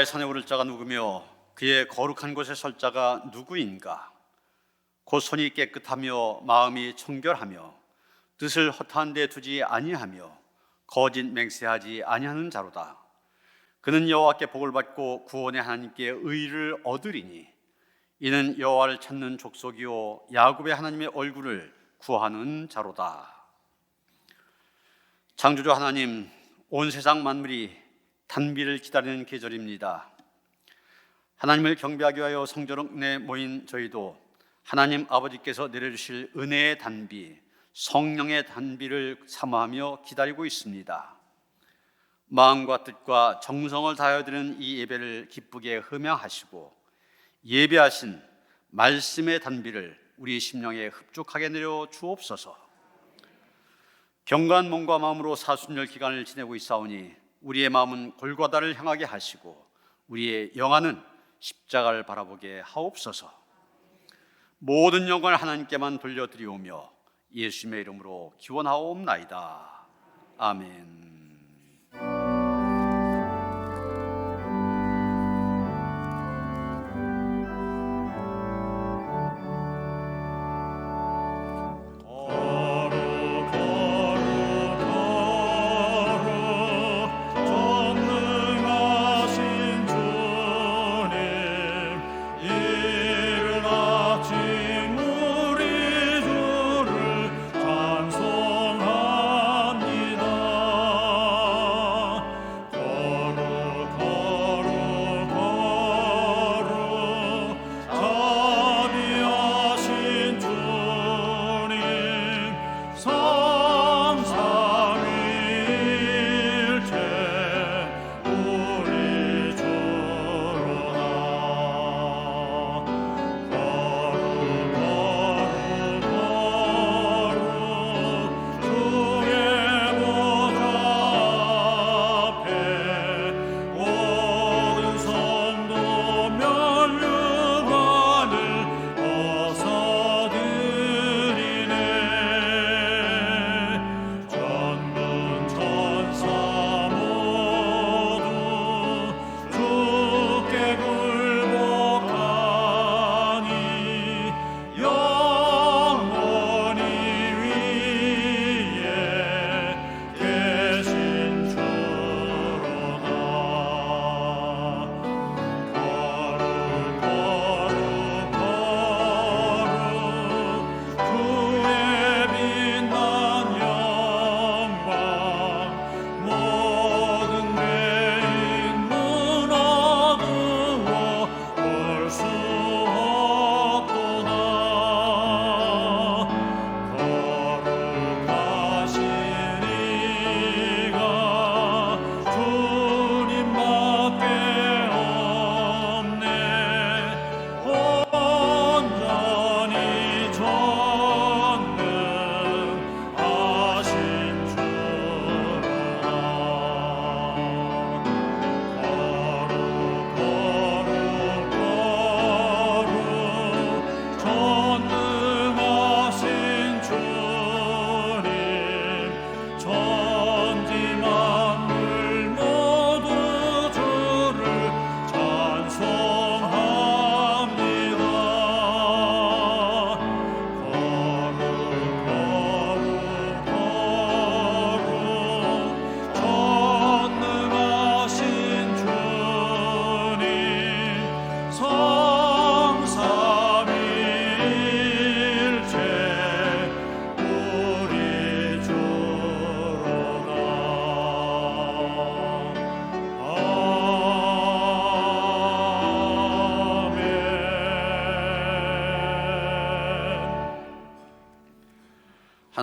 여호와의 산에 오를 자가 누구며 그의 거룩한 곳에 설 자가 누구인가? 곧 손이 깨끗하며 마음이 청결하며 뜻을 허탄 데 두지 아니하며 거짓 맹세하지 아니하는 자로다. 그는 여호와께 복을 받고 구원의 하나님께 의를 얻으리니 이는 여호와를 찾는 족속이요 야곱의 하나님의 얼굴을 구하는 자로다. 창조주 하나님, 온 세상 만물이 단비를 기다리는 계절입니다. 하나님을 경배하기 위하여 성전에 모인 저희도 하나님 아버지께서 내려주실 은혜의 단비, 성령의 단비를 사모하며 기다리고 있습니다. 마음과 뜻과 정성을 다하여 드리는 이 예배를 기쁘게 흠양하시고 예배하신 말씀의 단비를 우리 심령에 흡족하게 내려 주옵소서. 경건한 몸과 마음으로 사순절 기간을 지내고 있사오니 우리의 마음은 골고다를 향하게 하시고 우리의 영안은 십자가를 바라보게 하옵소서. 모든 영광을 하나님께만 돌려드리오며 예수님의 이름으로 기원하옵나이다. 아멘.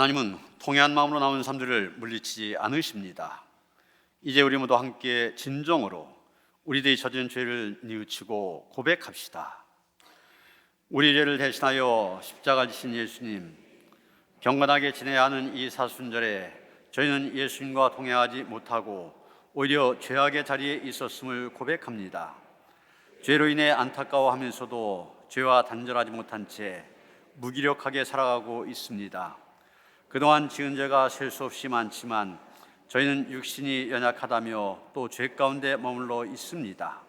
하나님은 통회한 마음으로 나온 사람들을 물리치지 않으십니다. 이제 우리 모두 함께 진정으로 우리들이 저지른 죄를 뉘우치고 고백합시다. 우리 죄를 대신하여 십자가를 지신 예수님, 경건하게 지내야 하는 이 사순절에 저희는 예수님과 통회하지 못하고 오히려 죄악의 자리에 있었음을 고백합니다. 죄로 인해 안타까워하면서도 죄와 단절하지 못한 채 무기력하게 살아가고 있습니다. 그동안 지은 죄가 셀 수 없이 많지만 저희는 육신이 연약하다며 또 죄 가운데 머물러 있습니다.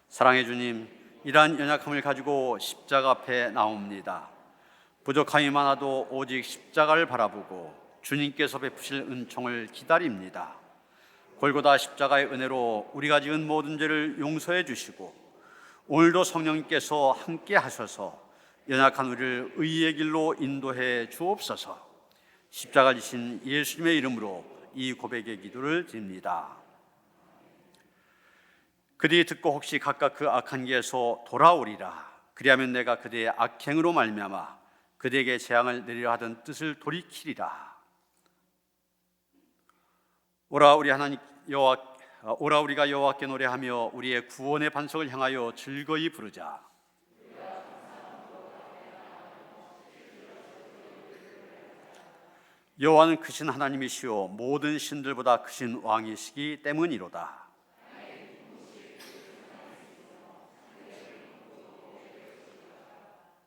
사랑의 주님, 이러한 연약함을 가지고 십자가 앞에 나옵니다. 부족함이 많아도 오직 십자가를 바라보고 주님께서 베푸실 은총을 기다립니다. 골고다 십자가의 은혜로 우리가 지은 모든 죄를 용서해 주시고 오늘도 성령님께서 함께 하셔서 연약한 우리를 의의 길로 인도해 주옵소서. 십자가 지신 예수님의 이름으로 이 고백의 기도를 드립니다. 그들이 듣고 혹시 각각 그 악한 길에서 돌아오리라. 그리하면 내가 그들의 악행으로 말미암아 그들에게 재앙을 내리려 하던 뜻을 돌이키리라. 오라 우리 하나님 여호와, 오라 우리가 여호와께 노래하며 우리의 구원의 반석을 향하여 즐거이 부르자. 여호와는 크신 하나님이시오 모든 신들보다 크신 왕이시기 때문이로다.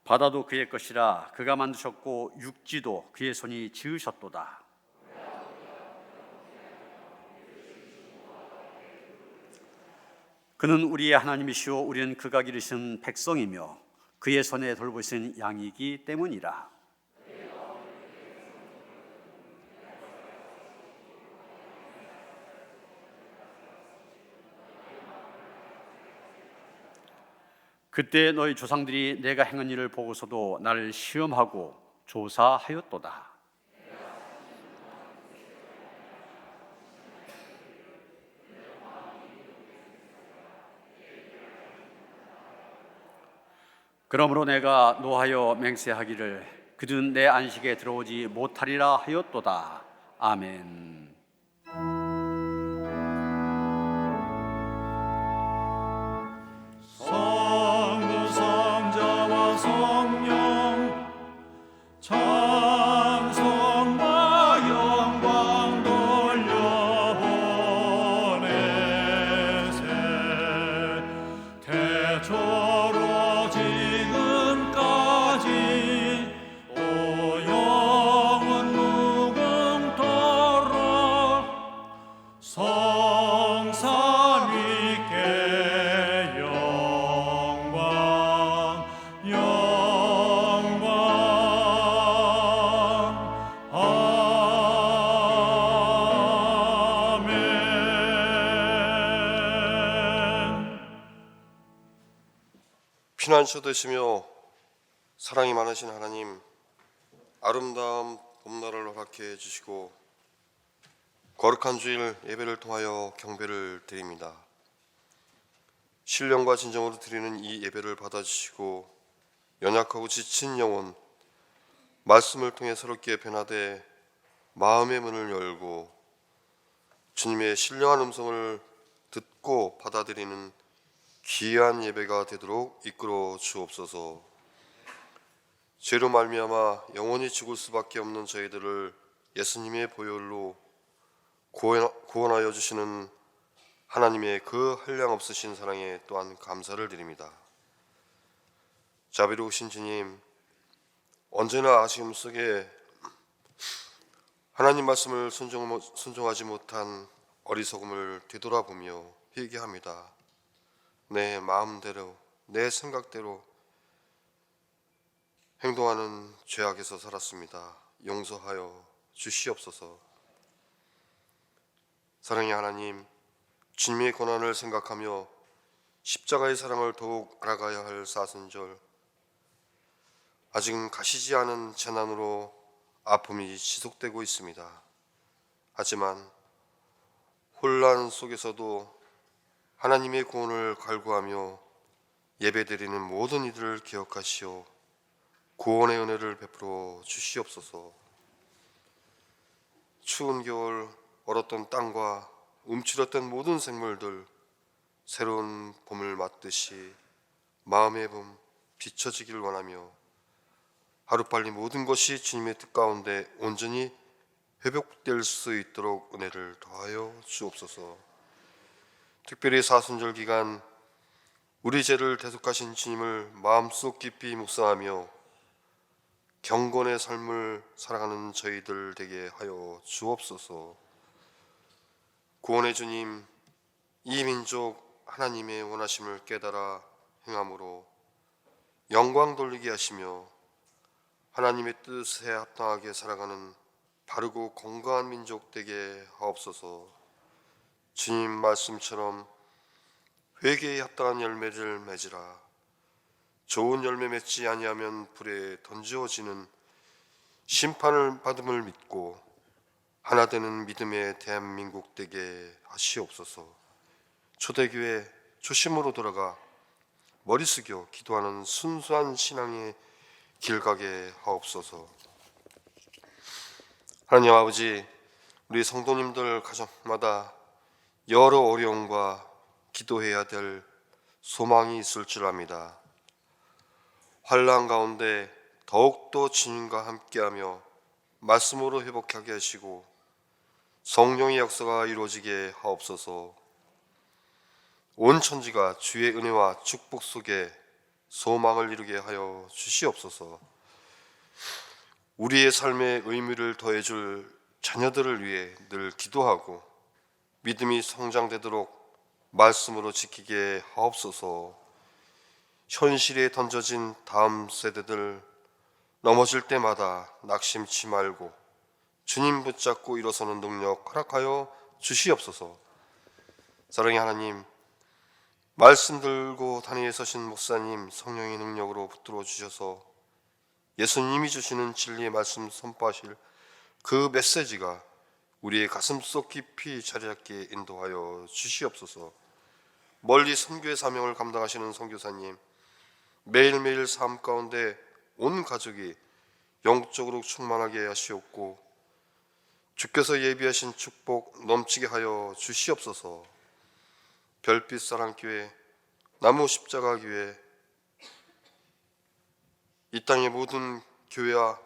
바다도 그의 것이라 그가 만드셨고 육지도 그의 손이 지으셨도다. 그는 우리의 하나님이시오 우리는 그가 기르신 백성이며 그의 손에 돌보신 양이기 때문이라. 그때 너희 조상들이 내가 행한 일을 보고서도 나를 시험하고 조사하였도다. 그러므로 내가 노하여 맹세하기를 그들은 내 안식에 들어오지 못하리라 하였도다. 아멘. 피난처 되시며 사랑이 많으신 하나님, 아름다운 봄날을 허락해 주시고 거룩한 주일 예배를 통하여 경배를 드립니다. 신령과 진정으로 드리는 이 예배를 받아주시고 연약하고 지친 영혼 말씀을 통해 새롭게 변화돼 마음의 문을 열고 주님의 신령한 음성을 듣고 받아들이는 귀한 예배가 되도록 이끌어 주옵소서. 죄로 말미암아 영원히 죽을 수밖에 없는 저희들을 예수님의 보혈로 구원하여 주시는 하나님의 그 한량없으신 사랑에 또한 감사를 드립니다. 자비로우신 주님, 언제나 아쉬움 속에 하나님 말씀을 순종하지 못한 어리석음을 되돌아보며 회개합니다. 내 마음대로, 내 생각대로 행동하는 죄악에서 살았습니다. 용서하여 주시옵소서. 사랑의 하나님, 주님의 고난을 생각하며 십자가의 사랑을 더욱 알아가야 할 사순절, 아직은 가시지 않은 재난으로 아픔이 지속되고 있습니다. 하지만 혼란 속에서도 하나님의 구원을 갈구하며 예배드리는 모든 이들을 기억하시오 구원의 은혜를 베풀어 주시옵소서. 추운 겨울 얼었던 땅과 움츠렸던 모든 생물들 새로운 봄을 맞듯이 마음의 봄 비춰지기를 원하며 하루빨리 모든 것이 주님의 뜻 가운데 온전히 회복될 수 있도록 은혜를 더하여 주옵소서. 특별히 사순절 기간 우리 죄를 대속하신 주님을 마음속 깊이 묵상하며 경건의 삶을 살아가는 저희들 되게 하여 주옵소서. 구원의 주님, 이 민족 하나님의 원하심을 깨달아 행함으로 영광 돌리게 하시며 하나님의 뜻에 합당하게 살아가는 바르고 건강한 민족 되게 하옵소서. 주님 말씀처럼 회개에 합당한 열매를 맺으라. 좋은 열매 맺지 아니하면 불에 던지어지는 심판을 받음을 믿고 하나 되는 믿음의 대한민국 되게 하시옵소서. 초대교회 초심으로 돌아가 머리 숙여 기도하는 순수한 신앙의 길 가게 하옵소서. 하나님 아버지, 우리 성도님들 가정마다 여러 어려움과 기도해야 될 소망이 있을 줄 압니다. 환난 가운데 더욱더 주님과 함께하며 말씀으로 회복하게 하시고 성령의 역사가 이루어지게 하옵소서. 온 천지가 주의 은혜와 축복 속에 소망을 이루게 하여 주시옵소서. 우리의 삶의 의미를 더해줄 자녀들을 위해 늘 기도하고 믿음이 성장되도록 말씀으로 지키게 하옵소서. 현실에 던져진 다음 세대들 넘어질 때마다 낙심치 말고 주님 붙잡고 일어서는 능력 허락하여 주시옵소서. 사랑의 하나님, 말씀 들고 단위에 서신 목사님 성령의 능력으로 붙들어 주셔서 예수님이 주시는 진리의 말씀 선포하실 그 메시지가 우리의 가슴속 깊이 자리 잡게 인도하여 주시옵소서. 멀리 선교의 사명을 감당하시는 선교사님, 매일매일 삶 가운데 온 가족이 영적으로 충만하게 하시옵고 주께서 예비하신 축복 넘치게 하여 주시옵소서. 별빛 사랑교회, 나무 십자가 교회, 이 땅의 모든 교회와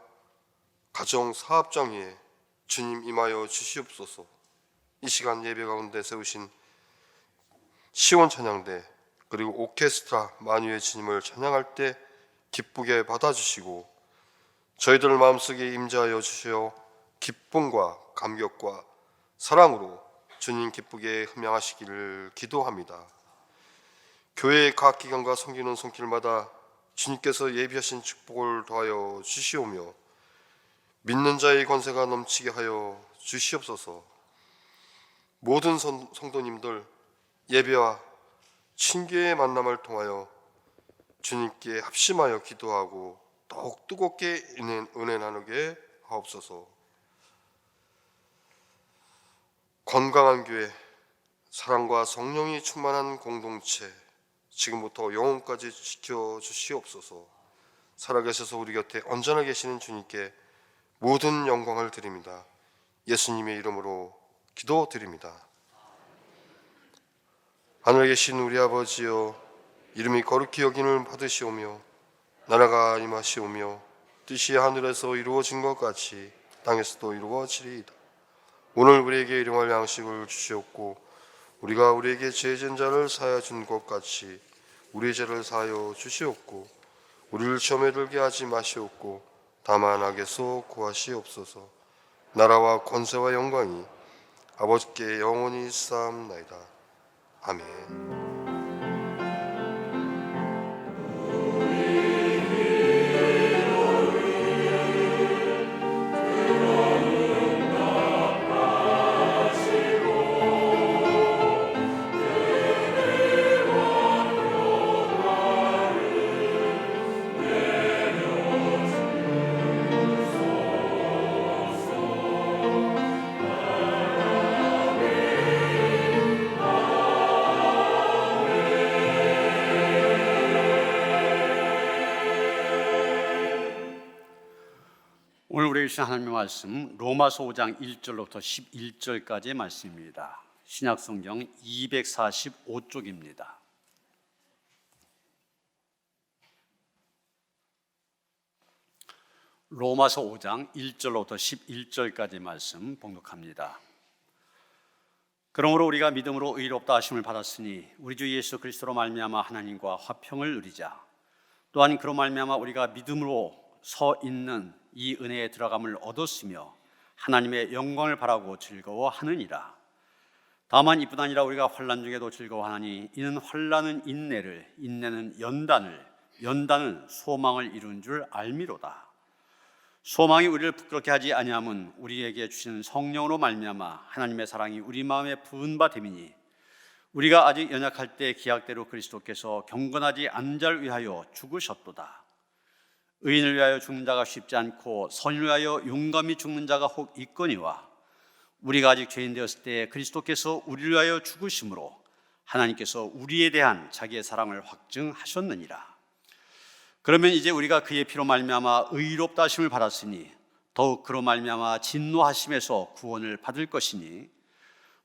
가정 사업장 위에 주님 임하여 주시옵소서. 이 시간 예배 가운데 세우신 시온 찬양대 그리고 오케스트라 만유의 주님을 찬양할 때 기쁘게 받아주시고 저희들 마음속에 임재하여 주시어 기쁨과 감격과 사랑으로 주님 기쁘게 흠양하시기를 기도합니다. 교회의 각 기관과 섬기는 손길마다 주님께서 예비하신 축복을 더하여 주시오며 믿는 자의 권세가 넘치게 하여 주시옵소서. 모든 성도님들 예배와 친교의 만남을 통하여 주님께 합심하여 기도하고 더욱 뜨겁게 은혜 나누게 하옵소서. 건강한 교회, 사랑과 성령이 충만한 공동체 지금부터 영혼까지 지켜주시옵소서. 살아계셔서 우리 곁에 언제나 계시는 주님께 모든 영광을 드립니다. 예수님의 이름으로 기도드립니다. 하늘에 계신 우리 아버지여, 이름이 거룩히 여김을 받으시오며 나라가 임하시오며 뜻이 하늘에서 이루어진 것 같이 땅에서도 이루어지리이다. 오늘 우리에게 일용할 양식을 주시옵고 우리가 우리에게 죄진 자를 사하여 준 것 같이 우리의 죄를 사하여 주시옵고 우리를 시험에 들게 하지 마시옵고 다만 악에서 구하시옵소서. 나라와 권세와 영광이 아버지께 영원히 있사옵나이다. 아멘. 오늘 우리에게 주신 하나님의 말씀 로마서 5장 1절로부터 11절까지의 말씀입니다. 신약성경 245쪽입니다. 로마서 5장 1절로부터 11절까지의 말씀 봉독합니다. 그러므로 우리가 믿음으로 의롭다 하심을 받았으니 우리 주 예수 그리스도로 말미암아 하나님과 화평을 누리자. 또한 그로 말미암아 우리가 믿음으로 서 있는 이 은혜에 들어감을 얻었으며 하나님의 영광을 바라고 즐거워하느니라. 다만 이뿐 아니라 우리가 환난 중에도 즐거워하니 이는 환난은 인내를, 인내는 연단을, 연단은 소망을 이루는 줄 알미로다. 소망이 우리를 부끄럽게 하지 아니함은 우리에게 주시는 성령으로 말미암아 하나님의 사랑이 우리 마음에 부은 바 됨이니 우리가 아직 연약할 때 기약대로 그리스도께서 경건하지 않은 자를 위하여 죽으셨도다. 의인을 위하여 죽는 자가 쉽지 않고 선인을 위하여 용감히 죽는 자가 혹 있거니와 우리가 아직 죄인 되었을 때 그리스도께서 우리를 위하여 죽으심으로 하나님께서 우리에 대한 자기의 사랑을 확증하셨느니라. 그러면 이제 우리가 그의 피로 말미암아 의롭다 하심을 받았으니 더욱 그로 말미암아 진노하심에서 구원을 받을 것이니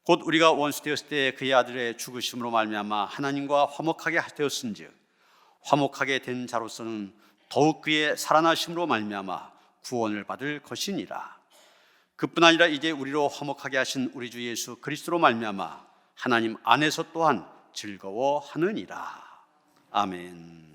곧 우리가 원수 되었을 때 그의 아들의 죽으심으로 말미암아 하나님과 화목하게 되었은즉 화목하게 된 자로서는 더욱 그의 살아나심으로 말미암아 구원을 받을 것이니라. 그뿐 아니라 이제 우리로 화목하게 하신 우리 주 예수 그리스도로 말미암아 하나님 안에서 또한 즐거워하느니라. 아멘.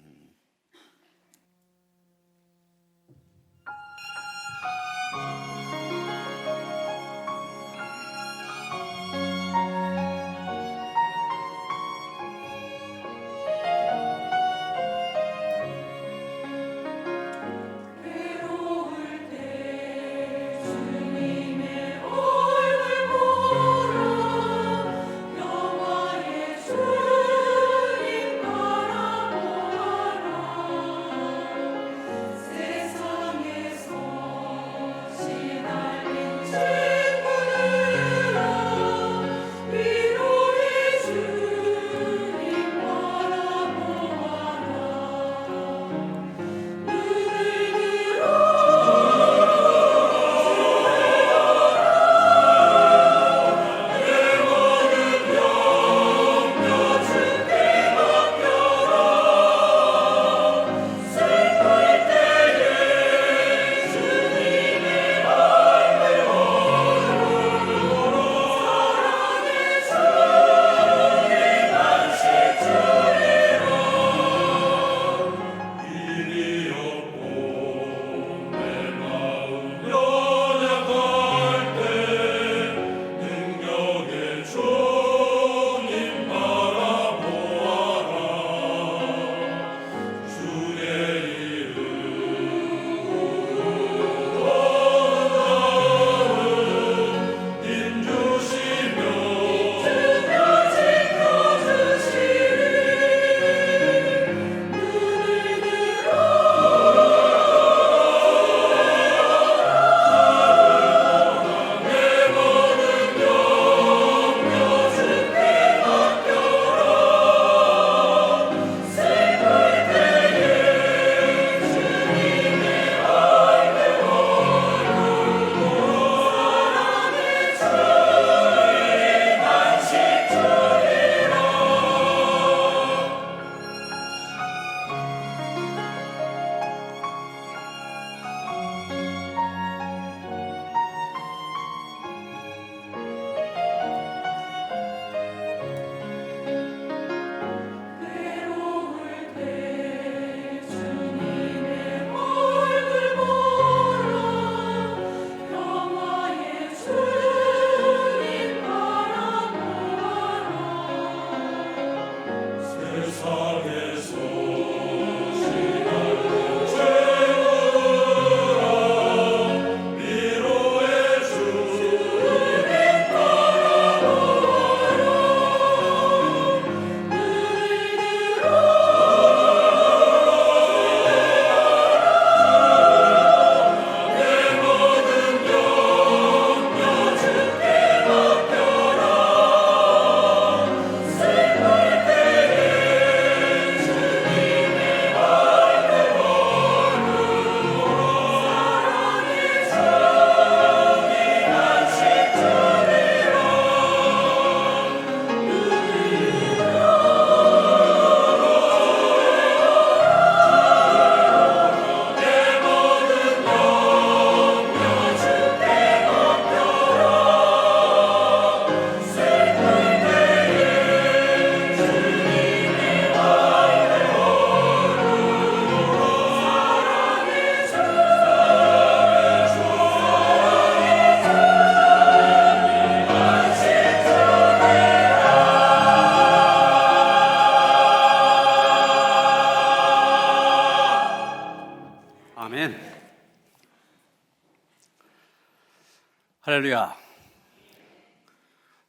할렐루야.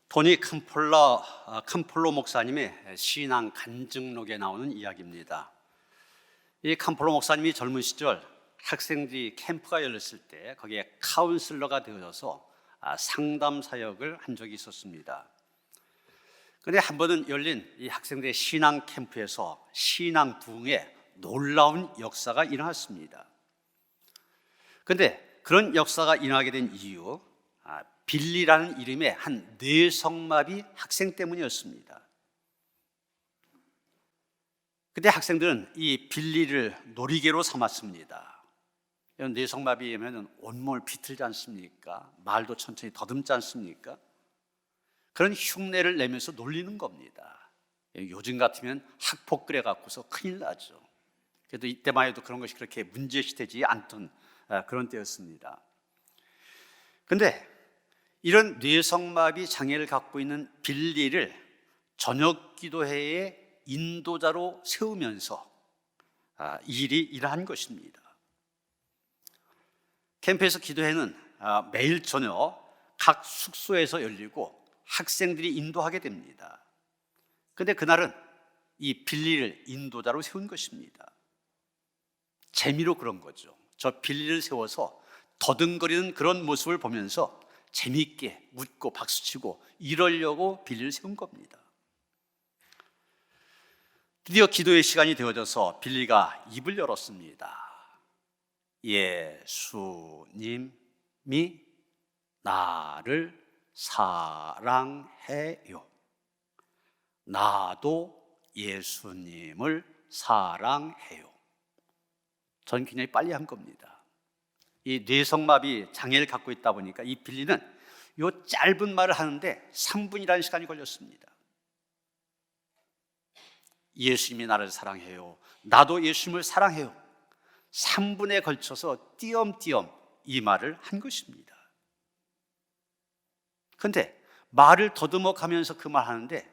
토니 캄폴로 목사님의 신앙 간증록에 나오는 이야기입니다. 이 캄폴로 목사님이 젊은 시절 학생들이 캠프가 열렸을 때 거기에 카운슬러가 되어서 상담 사역을 한 적이 있었습니다. 그런데 한 번은 열린 이 학생들의 신앙 캠프에서 신앙 부흥에 놀라운 역사가 일어났습니다. 그런데 그런 역사가 일어나게 된 이유, 빌리라는 이름의 한 뇌성마비 학생 때문이었습니다. 그때 학생들은 이 빌리를 놀이개로 삼았습니다. 뇌성마비면 온몸을 비틀지 않습니까? 말도 천천히 더듬지 않습니까? 그런 흉내를 내면서 놀리는 겁니다. 요즘 같으면 학폭 그래갖고서 큰일 나죠. 그래도 이때만 해도 그런 것이 그렇게 문제시되지 않던 그런 때였습니다. 그런데 이런 뇌성마비 장애를 갖고 있는 빌리를 저녁 기도회의 인도자로 세우면서 이 일이 일어난 것입니다. 캠프에서 기도회는 매일 저녁 각 숙소에서 열리고 학생들이 인도하게 됩니다. 그런데 그날은 이 빌리를 인도자로 세운 것입니다. 재미로 그런 거죠. 저 빌리를 세워서 더듬거리는 그런 모습을 보면서 재미있게 웃고 박수치고 이러려고 빌리를 세운 겁니다. 드디어 기도의 시간이 되어져서 빌리가 입을 열었습니다. 예수님이 나를 사랑해요. 나도 예수님을 사랑해요. 전 굉장히 빨리 한 겁니다. 이 뇌성마비 장애를 갖고 있다 보니까 이 빌리는 이 짧은 말을 하는데 3분이라는 시간이 걸렸습니다. 예수님이 나를 사랑해요. 나도 예수님을 사랑해요. 3분에 걸쳐서 띄엄띄엄 이 말을 한 것입니다. 그런데 말을 더듬어 가면서 그 말 하는데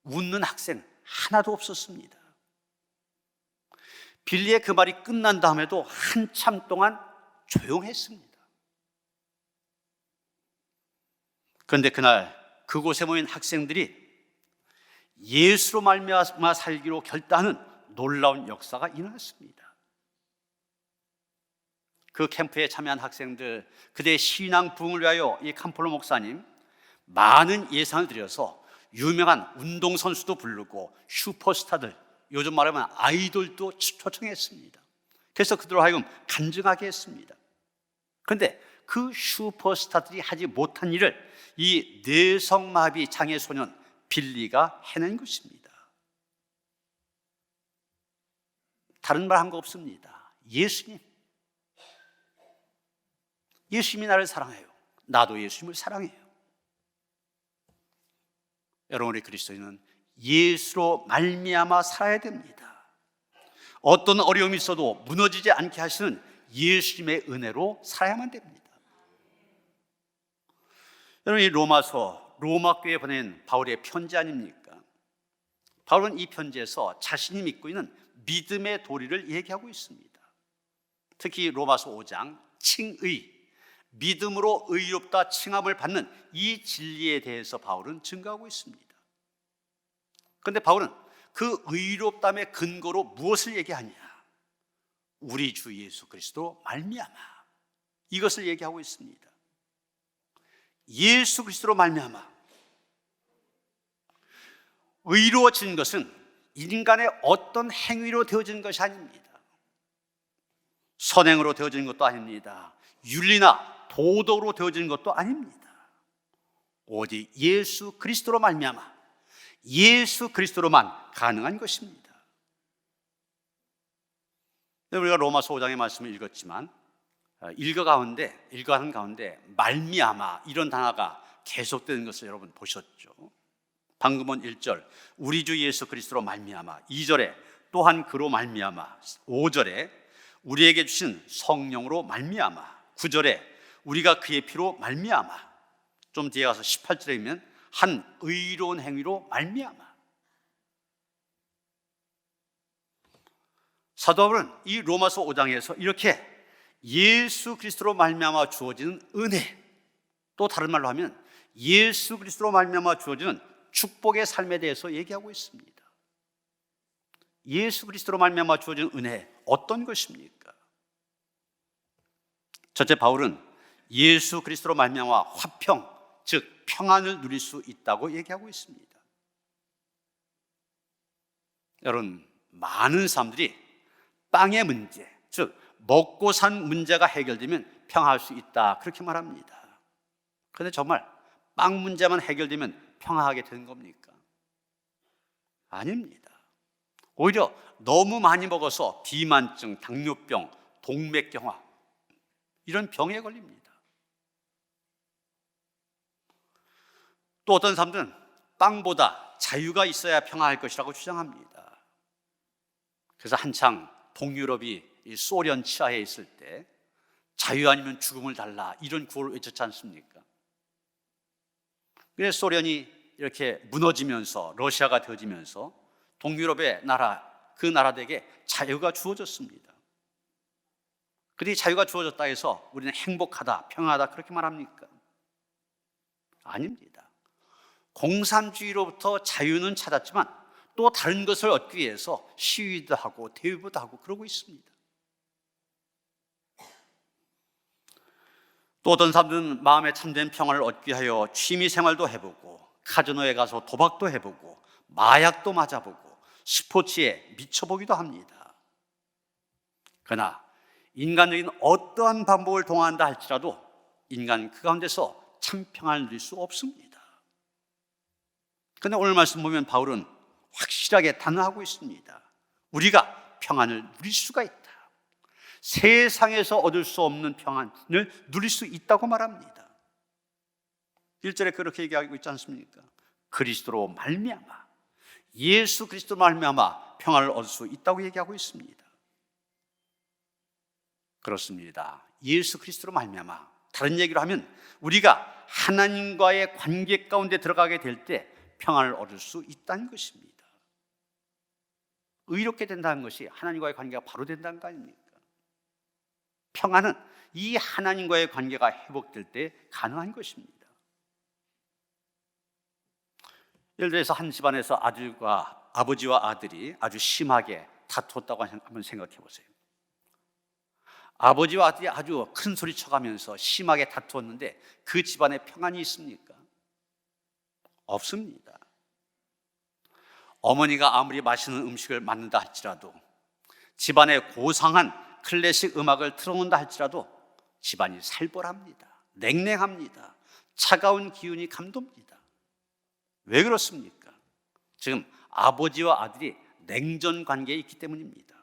웃는 학생 하나도 없었습니다. 빌리의 그 말이 끝난 다음에도 한참 동안 조용했습니다. 그런데 그날 그곳에 모인 학생들이 예수로 말미암아 살기로 결단하는 놀라운 역사가 일어났습니다. 그 캠프에 참여한 학생들, 그들의 신앙 부흥을 위하여 이 캄폴로 목사님 많은 예산을 들여서 유명한 운동선수도 부르고 슈퍼스타들, 요즘 말하면 아이돌도 초청했습니다. 그래서 그들로 하여금 간증하게 했습니다. 그런데 그 슈퍼스타들이 하지 못한 일을 이 뇌성마비 장애 소년 빌리가 해낸 것입니다. 다른 말 한 거 없습니다. 예수님이 나를 사랑해요. 나도 예수님을 사랑해요. 여러분, 우리 그리스도인은 예수로 말미암아 살아야 됩니다. 어떤 어려움이 있어도 무너지지 않게 하시는 예수님의 은혜로 살아야만 됩니다. 여러분, 이 로마서, 로마 교회에 보낸 바울의 편지 아닙니까? 바울은 이 편지에서 자신이 믿고 있는 믿음의 도리를 얘기하고 있습니다. 특히 로마서 5장 칭의, 믿음으로 의롭다 칭함을 받는 이 진리에 대해서 바울은 증거하고 있습니다. 그런데 바울은 그 의롭담의 근거로 무엇을 얘기하냐? 우리 주 예수 그리스도 말미암아, 이것을 얘기하고 있습니다. 예수 그리스도로 말미암아 의로워진 것은 인간의 어떤 행위로 되어진 것이 아닙니다. 선행으로 되어진 것도 아닙니다. 윤리나 도덕으로 되어진 것도 아닙니다. 오직 예수 그리스도로 말미암아 예수 그리스도로만 가능한 것입니다. 우리가 로마서 5장의 말씀을 읽었지만 읽어가는 가운데 말미암아 이런 단어가 계속되는 것을 여러분 보셨죠? 방금은 1절 우리 주 예수 그리스도로 말미암아, 2절에 또한 그로 말미암아, 5절에 우리에게 주신 성령으로 말미암아, 9절에 우리가 그의 피로 말미암아, 좀 뒤에 가서 18절에 있으면 한 의로운 행위로 말미암아. 사도 바울은 이 로마서 5장에서 이렇게 예수 그리스도로 말미암아 주어지는 은혜, 또 다른 말로 하면 예수 그리스도로 말미암아 주어지는 축복의 삶에 대해서 얘기하고 있습니다. 예수 그리스도로 말미암아 주어진 은혜, 어떤 것입니까? 첫째, 바울은 예수 그리스도로 말미암아 화평, 즉 평안을 누릴 수 있다고 얘기하고 있습니다. 여러분, 많은 사람들이 빵의 문제, 즉 먹고 산 문제가 해결되면 평화할 수 있다, 그렇게 말합니다. 그런데 정말 빵 문제만 해결되면 평화하게 되는 겁니까? 아닙니다. 오히려 너무 많이 먹어서 비만증, 당뇨병, 동맥경화, 이런 병에 걸립니다. 또 어떤 사람들은 빵보다 자유가 있어야 평화할 것이라고 주장합니다. 그래서 한창 동유럽이 이 소련 치하에 있을 때 자유 아니면 죽음을 달라, 이런 구호를 외쳤지 않습니까? 그래서 소련이 이렇게 무너지면서 러시아가 되어지면서 동유럽의 나라, 그 나라들에게 자유가 주어졌습니다. 그들이 자유가 주어졌다 해서 우리는 행복하다, 평안하다, 그렇게 말합니까? 아닙니다. 공산주의로부터 자유는 찾았지만 또 다른 것을 얻기 위해서 시위도 하고 대우도 하고 그러고 있습니다. 또 어떤 사람들은 마음에 참된 평안을 얻기 위하여 취미 생활도 해보고 카지노에 가서 도박도 해보고 마약도 맞아보고 스포츠에 미쳐보기도 합니다. 그러나 인간적인 어떠한 방법을 동원한다 할지라도 인간 그 가운데서 참 평안을 누릴 수 없습니다. 그런데 오늘 말씀 보면 바울은 확실하게 단언하고 있습니다. 우리가 평안을 누릴 수가 있다. 세상에서 얻을 수 없는 평안을 누릴 수 있다고 말합니다. 1절에 그렇게 얘기하고 있지 않습니까? 그리스도로 말미암아, 예수 그리스도로 말미암아 평안을 얻을 수 있다고 얘기하고 있습니다. 그렇습니다. 예수 그리스도로 말미암아, 다른 얘기로 하면 우리가 하나님과의 관계 가운데 들어가게 될 때 평안을 얻을 수 있다는 것입니다. 의롭게 된다는 것이 하나님과의 관계가 바로 된다는 거 아닙니까? 평안은 이 하나님과의 관계가 회복될 때 가능한 것입니다. 예를 들어서 한 집안에서 아버지와 아들이 아주 심하게 다투었다고 한번 생각해 보세요. 아버지와 아들이 아주 큰 소리 쳐가면서 심하게 다투었는데 그 집안에 평안이 있습니까? 없습니다. 어머니가 아무리 맛있는 음식을 만든다 할지라도, 집안에 고상한 클래식 음악을 틀어놓는다 할지라도 집안이 살벌합니다. 냉랭합니다. 차가운 기운이 감돕니다. 왜 그렇습니까? 지금 아버지와 아들이 냉전 관계에 있기 때문입니다.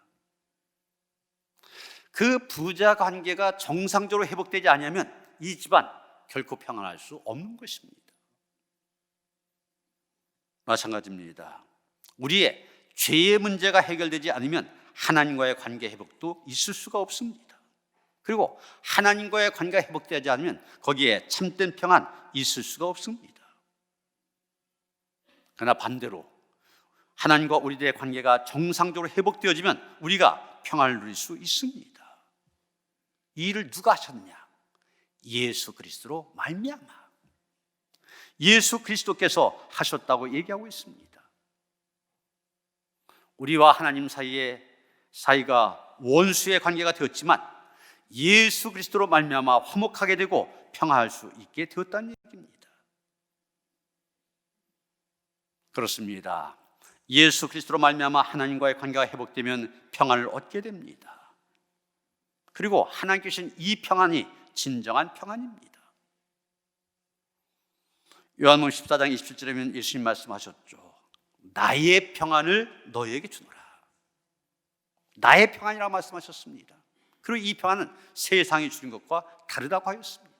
그 부자 관계가 정상적으로 회복되지 않으면 이 집안 결코 평안할 수 없는 것입니다. 마찬가지입니다. 우리의 죄의 문제가 해결되지 않으면 하나님과의 관계 회복도 있을 수가 없습니다. 그리고 하나님과의 관계가 회복되지 않으면 거기에 참된 평안 있을 수가 없습니다. 그러나 반대로 하나님과 우리들의 관계가 정상적으로 회복되어지면 우리가 평안을 누릴 수 있습니다. 이 일을 누가 하셨느냐? 예수 그리스도로 말미암아, 예수 그리스도께서 하셨다고 얘기하고 있습니다. 우리와 하나님 사이가 원수의 관계가 되었지만 예수 그리스도로 말미암아 화목하게 되고 평화할 수 있게 되었다는 얘기입니다. 그렇습니다. 예수 그리스도로 말미암아 하나님과의 관계가 회복되면 평안을 얻게 됩니다. 그리고 하나님께 주신 이 평안이 진정한 평안입니다. 요한복음 14장 27절에 보면 예수님 말씀하셨죠. 나의 평안을 너희에게 주노라. 나의 평안이라고 말씀하셨습니다. 그리고 이 평안은 세상이 주는 것과 다르다고 하였습니다.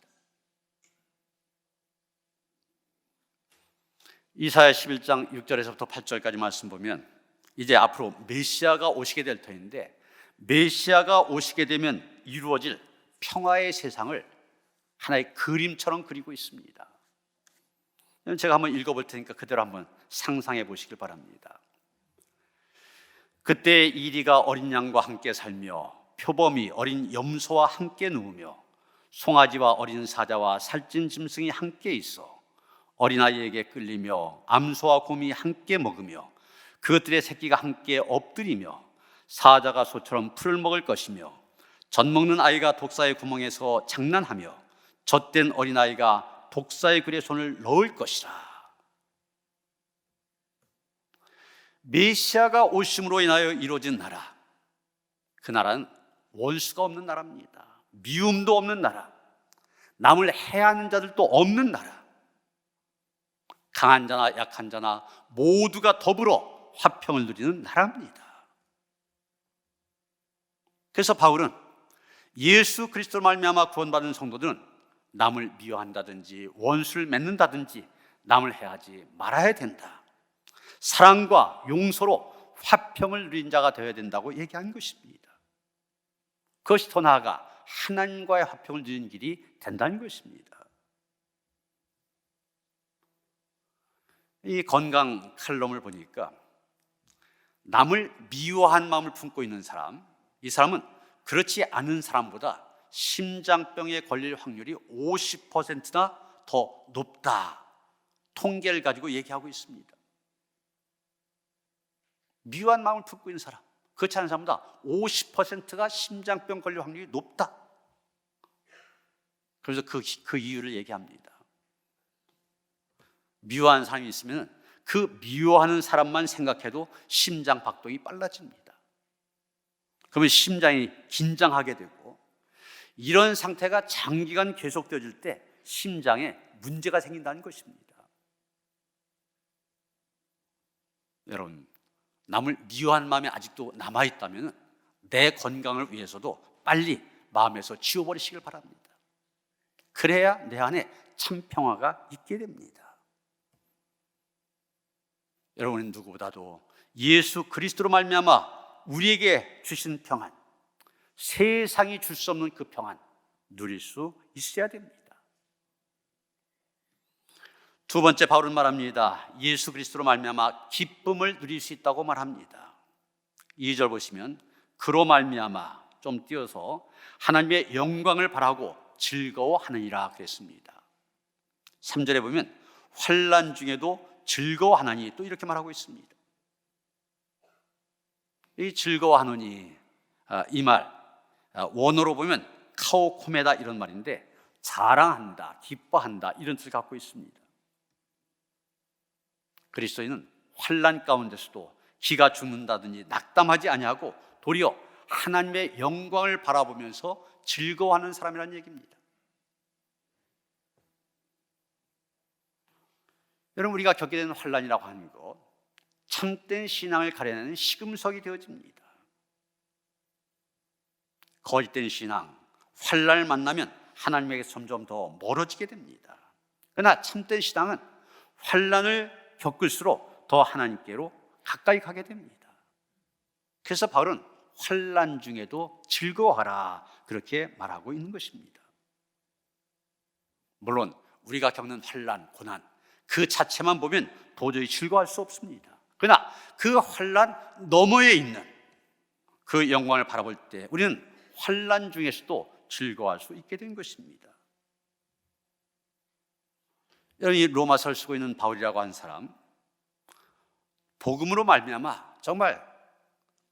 이사야 11장 6절에서부터 8절까지 말씀 보면 이제 앞으로 메시아가 오시게 될 터인데, 메시아가 오시게 되면 이루어질 평화의 세상을 하나의 그림처럼 그리고 있습니다. 제가 한번 읽어볼 테니까 그대로 한번 상상해 보시길 바랍니다. 그때 이리가 어린 양과 함께 살며 표범이 어린 염소와 함께 누우며 송아지와 어린 사자와 살찐 짐승이 함께 있어 어린아이에게 끌리며 암소와 곰이 함께 먹으며 그것들의 새끼가 함께 엎드리며 사자가 소처럼 풀을 먹을 것이며 젖 먹는 아이가 독사의 구멍에서 장난하며 젖된 어린아이가 독사의 굴에 손을 넣을 것이라. 메시아가 오심으로 인하여 이루어진 나라, 그 나라는 원수가 없는 나라입니다. 미움도 없는 나라, 남을 해하는 자들도 없는 나라, 강한 자나 약한 자나 모두가 더불어 화평을 누리는 나라입니다. 그래서 바울은 예수 그리스도로 말미암아 구원받은 성도들은 남을 미워한다든지 원수를 맺는다든지 남을 해하지 말아야 된다, 사랑과 용서로 화평을 누린 자가 되어야 된다고 얘기한 것입니다. 그것이 더 나아가 하나님과의 화평을 누리는 길이 된다는 것입니다. 이 건강 칼럼을 보니까 남을 미워한 마음을 품고 있는 사람, 이 사람은 그렇지 않은 사람보다 심장병에 걸릴 확률이 50%나 더 높다, 통계를 가지고 얘기하고 있습니다. 미워한 마음을 품고 있는 사람, 그렇지 않은 사람보다 50%가 심장병 걸릴 확률이 높다. 그래서 그 이유를 얘기합니다. 미워하는 사람이 있으면 그 미워하는 사람만 생각해도 심장 박동이 빨라집니다. 그러면 심장이 긴장하게 되고, 이런 상태가 장기간 계속되어질 때 심장에 문제가 생긴다는 것입니다. 여러분, 남을 미워하는 마음이 아직도 남아있다면 내 건강을 위해서도 빨리 마음에서 지워버리시길 바랍니다. 그래야 내 안에 참 평화가 있게 됩니다. 여러분은 누구보다도 예수 그리스도로 말미암아 우리에게 주신 평안, 세상이 줄 수 없는 그 평안 누릴 수 있어야 됩니다. 두 번째, 바울은 말합니다. 예수 그리스도로 말미암아 기쁨을 누릴 수 있다고 말합니다. 2절 보시면 그로 말미암아, 좀 띄어서 하나님의 영광을 바라고 즐거워하느니라 그랬습니다. 3절에 보면 환난 중에도 즐거워하나니, 또 이렇게 말하고 있습니다. 이 즐거워하느니, 이 말 원어로 보면 카오코메다 이런 말인데 자랑한다, 기뻐한다 이런 뜻을 갖고 있습니다. 그리스도인은 환난 가운데서도 기가 죽는다든지 낙담하지 아니하고 도리어 하나님의 영광을 바라보면서 즐거워하는 사람이라는 얘기입니다. 여러분, 우리가 겪게 되는 환난이라고 하는 것, 참된 신앙을 가려내는 시금석이 되어집니다. 거짓된 신앙, 환난을 만나면 하나님에게 점점 더 멀어지게 됩니다. 그러나 참된 신앙은 환난을 겪을수록 더 하나님께로 가까이 가게 됩니다. 그래서 바울은 환난 중에도 즐거워하라 그렇게 말하고 있는 것입니다. 물론 우리가 겪는 환난, 고난 그 자체만 보면 도저히 즐거워할 수 없습니다. 그러나 그 환난 너머에 있는 그 영광을 바라볼 때 우리는 환난 중에서도 즐거워할 수 있게 된 것입니다. 여러분, 이 로마서를 쓰고 있는 바울이라고 하는 사람, 복음으로 말미암아 정말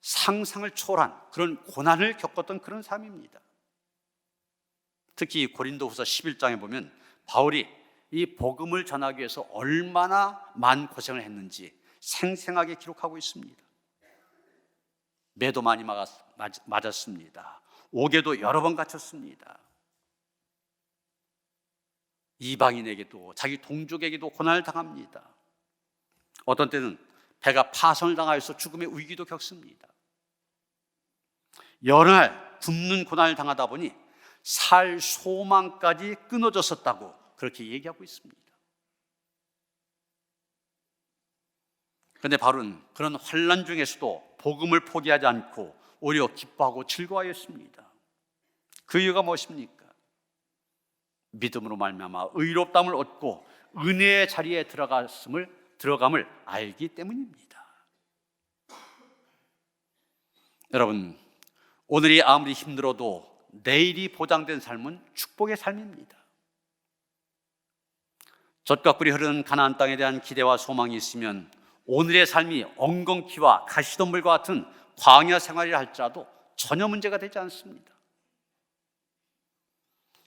상상을 초월한 그런 고난을 겪었던 그런 사람입니다. 특히 고린도후서 11장에 보면 바울이 이 복음을 전하기 위해서 얼마나 마음고생을 했는지 생생하게 기록하고 있습니다. 매도 많이 맞았습니다. 옥에도 여러 번 갇혔습니다. 이방인에게도 자기 동족에게도 고난을 당합니다. 어떤 때는 배가 파손을 당하여서 죽음의 위기도 겪습니다. 여러 날 굶는 고난을 당하다 보니 살 소망까지 끊어졌었다고 그렇게 얘기하고 있습니다. 그런데 바울은 그런 환난 중에서도 복음을 포기하지 않고 오히려 기뻐하고 즐거워하였습니다. 그 이유가 무엇입니까? 믿음으로 말미암아 의롭다함을 얻고 은혜의 자리에 들어감을 알기 때문입니다. 여러분, 오늘이 아무리 힘들어도 내일이 보장된 삶은 축복의 삶입니다. 젖과 꿀이 흐르는 가나안 땅에 대한 기대와 소망이 있으면 오늘의 삶이 엉겅퀴와 가시덤불과 같은 광야 생활이라 할지라도 전혀 문제가 되지 않습니다.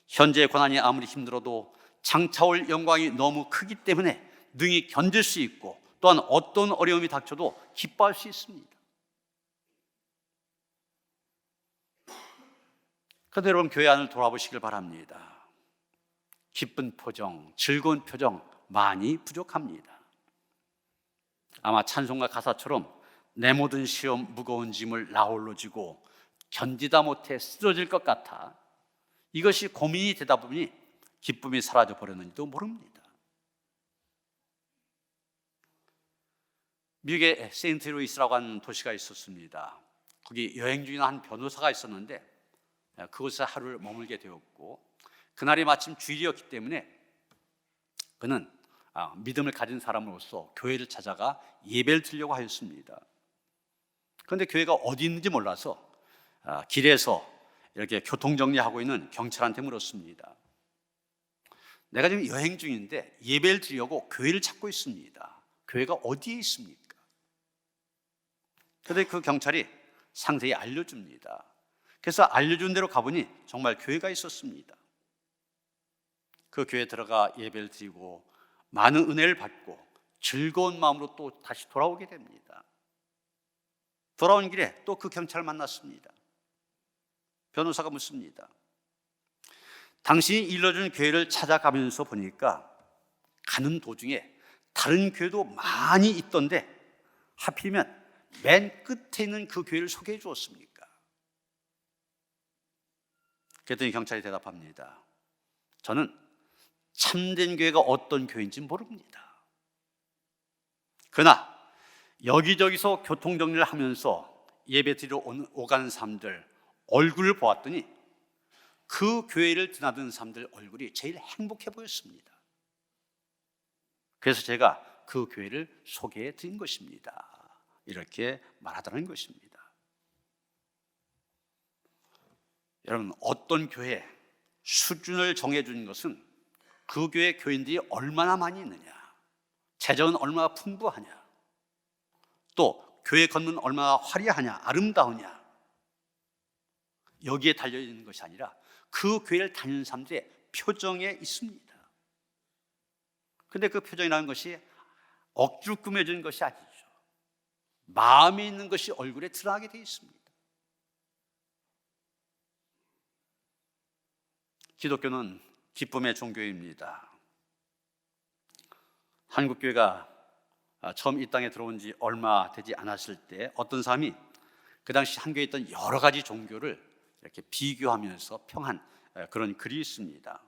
현재의 고난이 아무리 힘들어도 장차올 영광이 너무 크기 때문에 능히 견딜 수 있고, 또한 어떤 어려움이 닥쳐도 기뻐할 수 있습니다. 그런데 여러분, 교회 안을 돌아보시길 바랍니다. 기쁜 표정, 즐거운 표정 많이 부족합니다. 아마 찬송가 가사처럼 내 모든 시험 무거운 짐을 나 홀로 지고 견디다 못해 쓰러질 것 같아, 이것이 고민이 되다 보니 기쁨이 사라져 버렸는지도 모릅니다. 미국에 세인트루이스라고 하는 도시가 있었습니다. 거기 여행 중인 한 변호사가 있었는데 그곳에 하루를 머물게 되었고, 그날이 마침 주일이었기 때문에 그는 믿음을 가진 사람으로서 교회를 찾아가 예배를 드리려고 하였습니다. 그런데 교회가 어디 있는지 몰라서 길에서 이렇게 교통정리하고 있는 경찰한테 물었습니다. 내가 지금 여행 중인데 예배를 드리려고 교회를 찾고 있습니다. 교회가 어디에 있습니까? 그런데 그 경찰이 상세히 알려줍니다. 그래서 알려준 대로 가보니 정말 교회가 있었습니다. 그 교회에 들어가 예배를 드리고 많은 은혜를 받고 즐거운 마음으로 또 다시 돌아오게 됩니다. 돌아온 길에 또 그 경찰을 만났습니다. 변호사가 묻습니다. 당신이 일러준 교회를 찾아가면서 보니까 가는 도중에 다른 교회도 많이 있던데 하필이면 맨 끝에 있는 그 교회를 소개해 주었습니까? 그랬더니 경찰이 대답합니다. 저는 참된 교회가 어떤 교회인지 모릅니다. 그러나 여기저기서 교통정리를 하면서 예배드리러 오가는 사람들 얼굴을 보았더니 그 교회를 드나드는 사람들 얼굴이 제일 행복해 보였습니다. 그래서 제가 그 교회를 소개해 드린 것입니다. 이렇게 말하더라는 것입니다. 여러분, 어떤 교회 수준을 정해주는 것은 그 교회 교인들이 얼마나 많이 있느냐, 재정은 얼마나 풍부하냐, 또 교회 건물은 얼마나 화려하냐, 아름다우냐, 여기에 달려있는 것이 아니라 그 교회를 다니는 사람들의 표정에 있습니다. 그런데 그 표정이라는 것이 억지로 꾸며지는 것이 아니죠. 마음에 있는 것이 얼굴에 드러나게 되어 있습니다. 기독교는 기쁨의 종교입니다. 한국교회가 처음 이 땅에 들어온 지 얼마 되지 않았을 때 어떤 사람이 그 당시 한교에 있던 여러 가지 종교를 이렇게 비교하면서 평한 그런 글이 있습니다.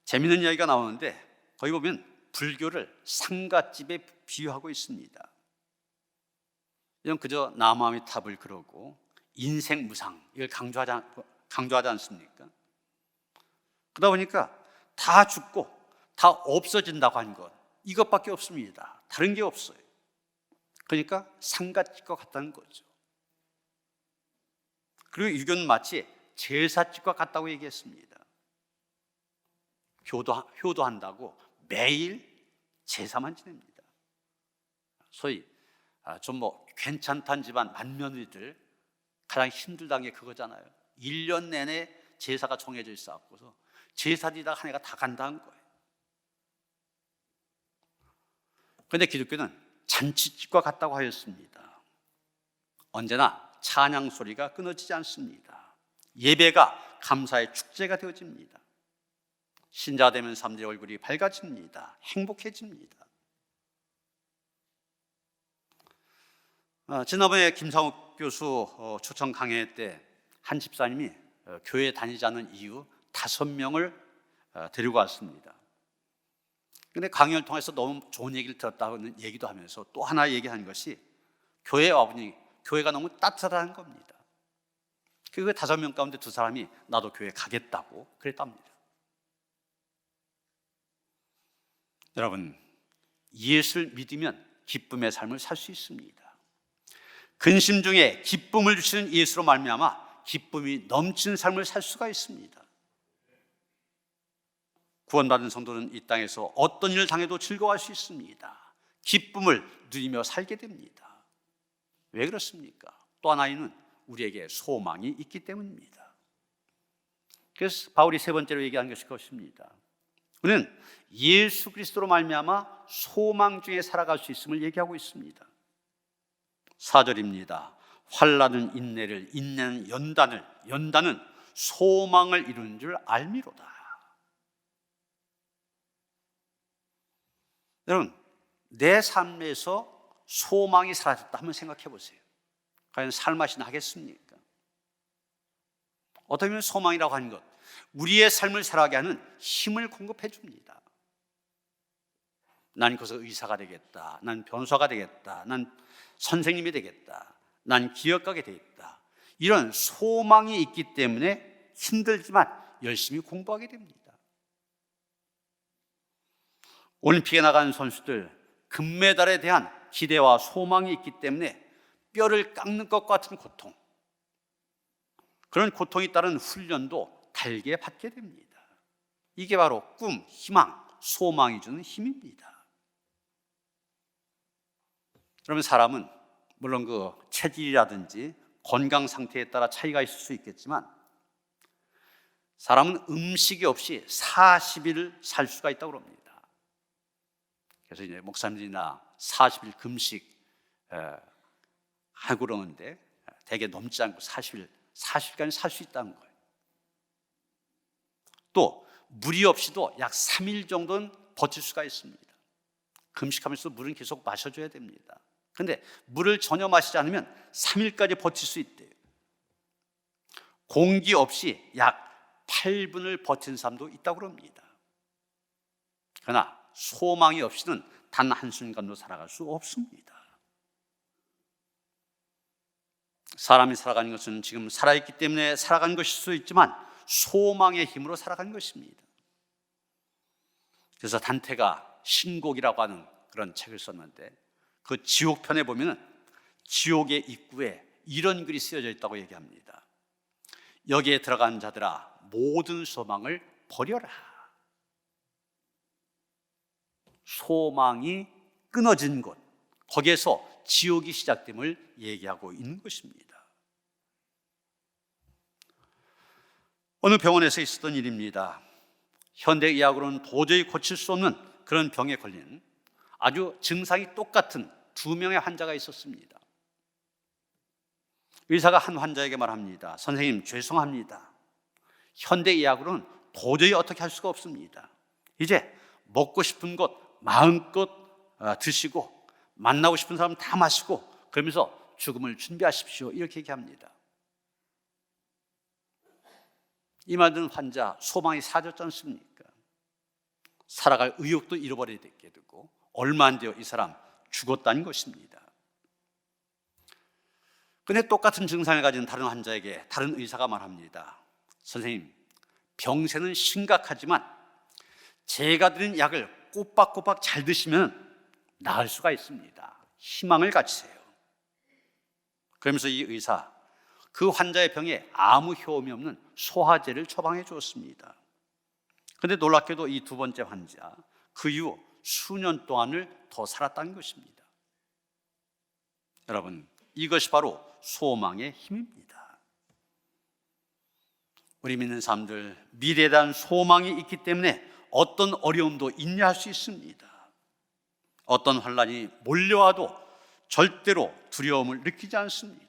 재미있는 이야기가 나오는데 거기 보면 불교를 상갓집에 비유하고 있습니다. 이건 그저 나무아미 탑을 그러고 인생 무상 이걸 강조하지 않습니까? 그러다 보니까 다 죽고 다 없어진다고 한 것, 이것밖에 없습니다. 다른 게 없어요. 그러니까 상갓집과 같다는 거죠. 그리고 유교는 마치 제사집과 같다고 얘기했습니다. 효도한다고 매일 제사만 지냅니다. 소위 좀 괜찮다는 집안 맏며느리들 가장 힘들다는 게 그거잖아요. 1년 내내 제사가 정해져 있어서 제사 지다가 한 해가 다 간다는 거예요. 그런데 기독교는 잔치집과 같다고 하였습니다. 언제나 찬양 소리가 끊어지지 않습니다. 예배가 감사의 축제가 되어집니다. 신자가 되면 사람들의 얼굴이 밝아집니다. 행복해집니다. 지난번에 김상욱 교수 초청 강해 때 한 집사님이 교회 다니지 않는 이유 5명을 데리고 왔습니다. 그런데 강연을 통해서 너무 좋은 얘기를 들었다는 얘기도 하면서 또 하나 얘기한 것이 교회에 와보니 교회가 너무 따뜻하다는 겁니다. 그 5명 가운데 2사람이 나도 교회 가겠다고 그랬답니다. 여러분, 예수를 믿으면 기쁨의 삶을 살 수 있습니다. 근심 중에 기쁨을 주시는 예수로 말미암아 기쁨이 넘치는 삶을 살 수가 있습니다. 구원받은 성도는 이 땅에서 어떤 일을 당해도 즐거워할 수 있습니다. 기쁨을 누리며 살게 됩니다. 왜 그렇습니까? 또 하나는 우리에게 소망이 있기 때문입니다. 그래서 바울이 세 번째로 얘기한 것이 그것입니다. 우리는 예수 그리스도로 말미암아 소망 중에 살아갈 수 있음을 얘기하고 있습니다. 4절입니다. 환난은 인내를, 인내는 연단을, 연단은 소망을 이루는 줄 알미로다. 여러분, 내 삶에서 소망이 사라졌다 한번 생각해 보세요. 과연 살맛이 나겠습니까? 어떻게 보면 소망이라고 하는 것, 우리의 삶을 살아가게 하는 힘을 공급해 줍니다. 난 거기서 의사가 되겠다, 난 변호사가 되겠다, 난 선생님이 되겠다, 난 기업가게 되겠다. 이런 소망이 있기 때문에 힘들지만 열심히 공부하게 됩니다. 올림픽에 나가는 선수들, 금메달에 대한 기대와 소망이 있기 때문에 뼈를 깎는 것 같은 고통, 그런 고통이 따른 훈련도 달게 받게 됩니다. 이게 바로 꿈, 희망, 소망이 주는 힘입니다. 그러면 사람은 물론 그 체질이라든지 건강 상태에 따라 차이가 있을 수 있겠지만 사람은 음식이 없이 40일 살 수가 있다고 합니다. 그래서 이제 목사님들이나 40일 금식 하고 그러는데 대개 넘지 않고 40일까지 살 수 있다는 거예요. 또 물이 없이도 약 3일 정도는 버틸 수가 있습니다. 금식하면서 물은 계속 마셔줘야 됩니다. 그런데 물을 전혀 마시지 않으면 3일까지 버틸 수 있대요. 공기 없이 약 8분을 버틴 사람도 있다고 합니다. 그러나 소망이 없이는 단 한순간도 살아갈 수 없습니다. 사람이 살아가는 것은 지금 살아있기 때문에 살아가는 것일 수 있지만 소망의 힘으로 살아가는 것입니다. 그래서 단테가 신곡이라고 하는 그런 책을 썼는데 그 지옥편에 보면 지옥의 입구에 이런 글이 쓰여져 있다고 얘기합니다. 여기에 들어간 자들아 모든 소망을 버려라. 소망이 끊어진 곳, 거기에서 지옥이 시작됨을 얘기하고 있는 것입니다. 어느 병원에서 있었던 일입니다. 현대의학으로는 도저히 고칠 수 없는 그런 병에 걸린 아주 증상이 똑같은 2명의 환자가 있었습니다. 의사가 한 환자에게 말합니다. 선생님, 죄송합니다. 현대의학으로는 도저히 어떻게 할 수가 없습니다. 이제 먹고 싶은 것 마음껏 드시고 만나고 싶은 사람 다 마시고 그러면서 죽음을 준비하십시오. 이렇게 얘기합니다. 이 말 듣는 환자 소망이 사라졌지 않습니까? 살아갈 의욕도 잃어버리게 되고 얼마 안 되어 이 사람 죽었다는 것입니다. 그런데 똑같은 증상을 가진 다른 환자에게 다른 의사가 말합니다. 선생님, 병세는 심각하지만 제가 드린 약을 꼬박꼬박 잘 드시면 나을 수가 있습니다. 희망을 가지세요. 그러면서 이 의사 그 환자의 병에 아무 효험이 없는 소화제를 처방해 주었습니다. 그런데 놀랍게도 이 두 번째 환자 그 이후 수년 동안을 더 살았다는 것입니다. 여러분, 이것이 바로 소망의 힘입니다. 우리 믿는 사람들 미래에 대한 소망이 있기 때문에 어떤 어려움도 인내할 수 있습니다. 어떤 환난이 몰려와도 절대로 두려움을 느끼지 않습니다.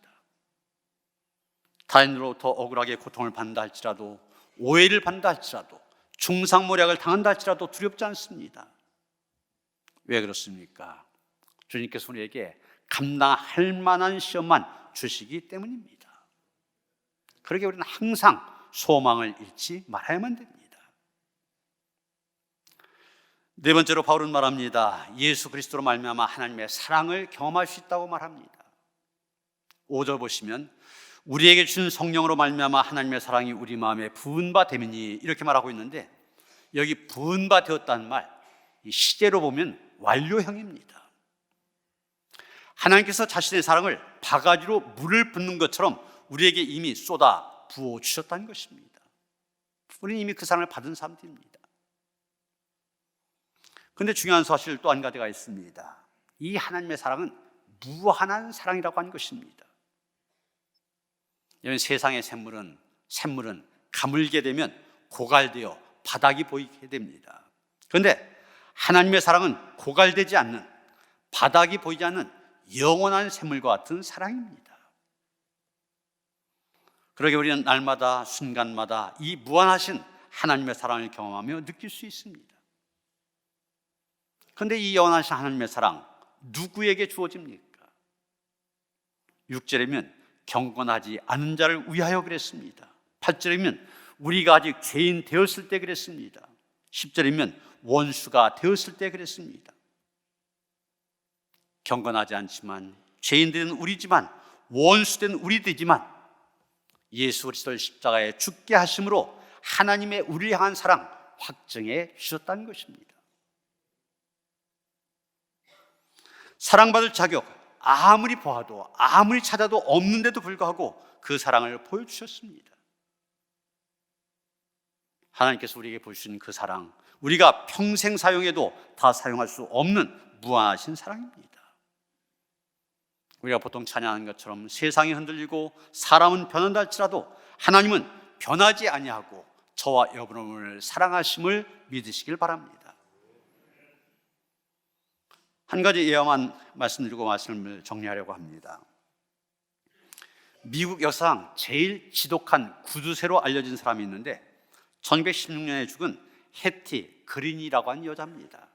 타인으로부터 억울하게 고통을 받는다 할지라도 오해를 받는다 할지라도 중상모략을 당한다 할지라도 두렵지 않습니다. 왜 그렇습니까? 주님께서 우리에게 감당할 만한 시험만 주시기 때문입니다. 그러기에 우리는 항상 소망을 잃지 말아야만 됩니다. 네 번째로 바울은 말합니다. 예수 그리스도로 말미암아 하나님의 사랑을 경험할 수 있다고 말합니다. 5절 보시면 우리에게 주신 성령으로 말미암아 하나님의 사랑이 우리 마음에 부은 바 되미니 이렇게 말하고 있는데 여기 부은 바 되었다는 말, 이 시제로 보면 완료형입니다. 하나님께서 자신의 사랑을 바가지로 물을 붓는 것처럼 우리에게 이미 쏟아 부어 주셨다는 것입니다. 우리는 이미 그 사랑을 받은 사람들입니다. 그런데 중요한 사실 또 한 가지가 있습니다. 이 하나님의 사랑은 무한한 사랑이라고 하는 것입니다. 여러분, 세상의 샘물은 가물게 되면 고갈되어 바닥이 보이게 됩니다. 그런데 하나님의 사랑은 고갈되지 않는, 바닥이 보이지 않는 영원한 샘물과 같은 사랑입니다. 그러게 우리는 날마다 순간마다 이 무한하신 하나님의 사랑을 경험하며 느낄 수 있습니다. 그런데 이 영원하신 하나님의 사랑 누구에게 주어집니까? 6절이면 경건하지 않은 자를 위하여 그랬습니다. 8절이면 우리가 아직 죄인 되었을 때 그랬습니다. 10절이면 원수가 되었을 때 그랬습니다. 경건하지 않지만 죄인된 우리지만 원수된 우리들이지만 예수 그리스도를 십자가에 죽게 하심으로 하나님의 우리를 향한 사랑 확증해 주셨다는 것입니다. 사랑받을 자격 아무리 보아도 아무리 찾아도 없는데도 불구하고 그 사랑을 보여주셨습니다. 하나님께서 우리에게 보여주신 그 사랑, 우리가 평생 사용해도 다 사용할 수 없는 무한하신 사랑입니다. 우리가 보통 찬양하는 것처럼 세상이 흔들리고 사람은 변한다 할지라도 하나님은 변하지 아니하고 저와 여러분을 사랑하심을 믿으시길 바랍니다. 한 가지 예화만 말씀드리고 말씀을 정리하려고 합니다. 미국 역사상 제일 지독한 구두쇠로 알려진 사람이 있는데 1916년에 죽은 해티 그린이라고 하는 여자입니다.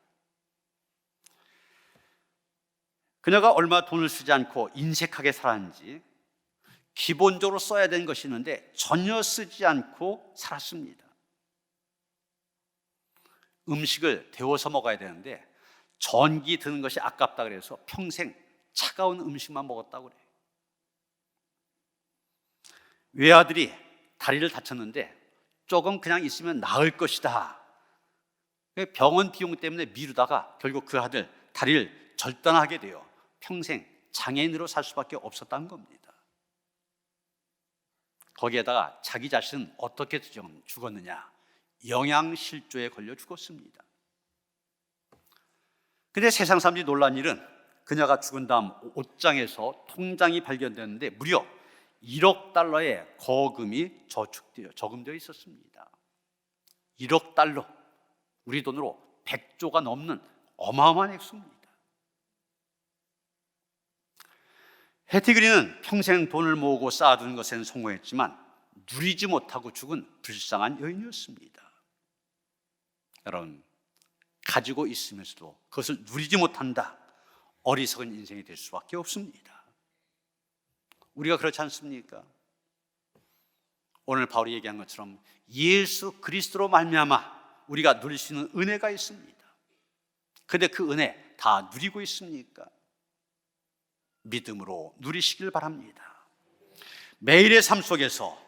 그녀가 얼마 돈을 쓰지 않고 인색하게 살았는지 기본적으로 써야 되는 것이 있는데 전혀 쓰지 않고 살았습니다. 음식을 데워서 먹어야 되는데 전기 드는 것이 아깝다 그래서 평생 차가운 음식만 먹었다고 그래요. 외아들이 다리를 다쳤는데 조금 그냥 있으면 나을 것이다. 병원 비용 때문에 미루다가 결국 그 아들 다리를 절단하게 돼요. 평생 장애인으로 살 수밖에 없었다는 겁니다. 거기에다가 자기 자신은 어떻게 죽었느냐? 영양실조에 걸려 죽었습니다. 그런데 세상 사람들이 놀란 일은 그녀가 죽은 다음 옷장에서 통장이 발견됐는데 무려 1억 달러의 거금이 저금되어 있었습니다. 1억 달러, 우리 돈으로 100조가 넘는 어마어마한 액수입니다. 해티 그린은 평생 돈을 모으고 쌓아두는 것에는 성공했지만 누리지 못하고 죽은 불쌍한 여인이었습니다. 여러분, 가지고 있으면서도 그것을 누리지 못한다, 어리석은 인생이 될 수밖에 없습니다. 우리가 그렇지 않습니까? 오늘 바울이 얘기한 것처럼 예수 그리스도로 말미암아 우리가 누릴 수 있는 은혜가 있습니다. 그런데 그 은혜 다 누리고 있습니까? 믿음으로 누리시길 바랍니다. 매일의 삶 속에서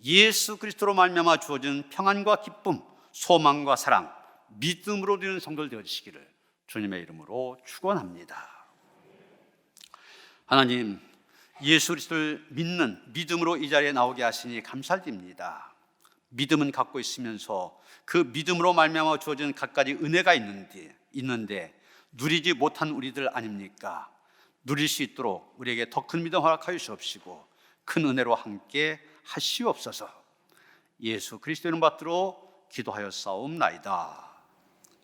예수 그리스도로 말미암아 주어진 평안과 기쁨, 소망과 사랑, 믿음으로 누리는 성도들 되어주시기를 주님의 이름으로 축원합니다. 하나님, 예수 그리스도를 믿는 믿음으로 이 자리에 나오게 하시니 감사드립니다. 믿음은 갖고 있으면서 그 믿음으로 말미암아 주어진 갖가지 은혜가 있는데 누리지 못한 우리들 아닙니까? 누릴 수 있도록 우리에게 더 큰 믿음 허락하여 주옵시고 큰 은혜로 함께 하시옵소서. 예수 그리스도 이름 받들어 기도하여 싸움나이다.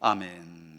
아멘.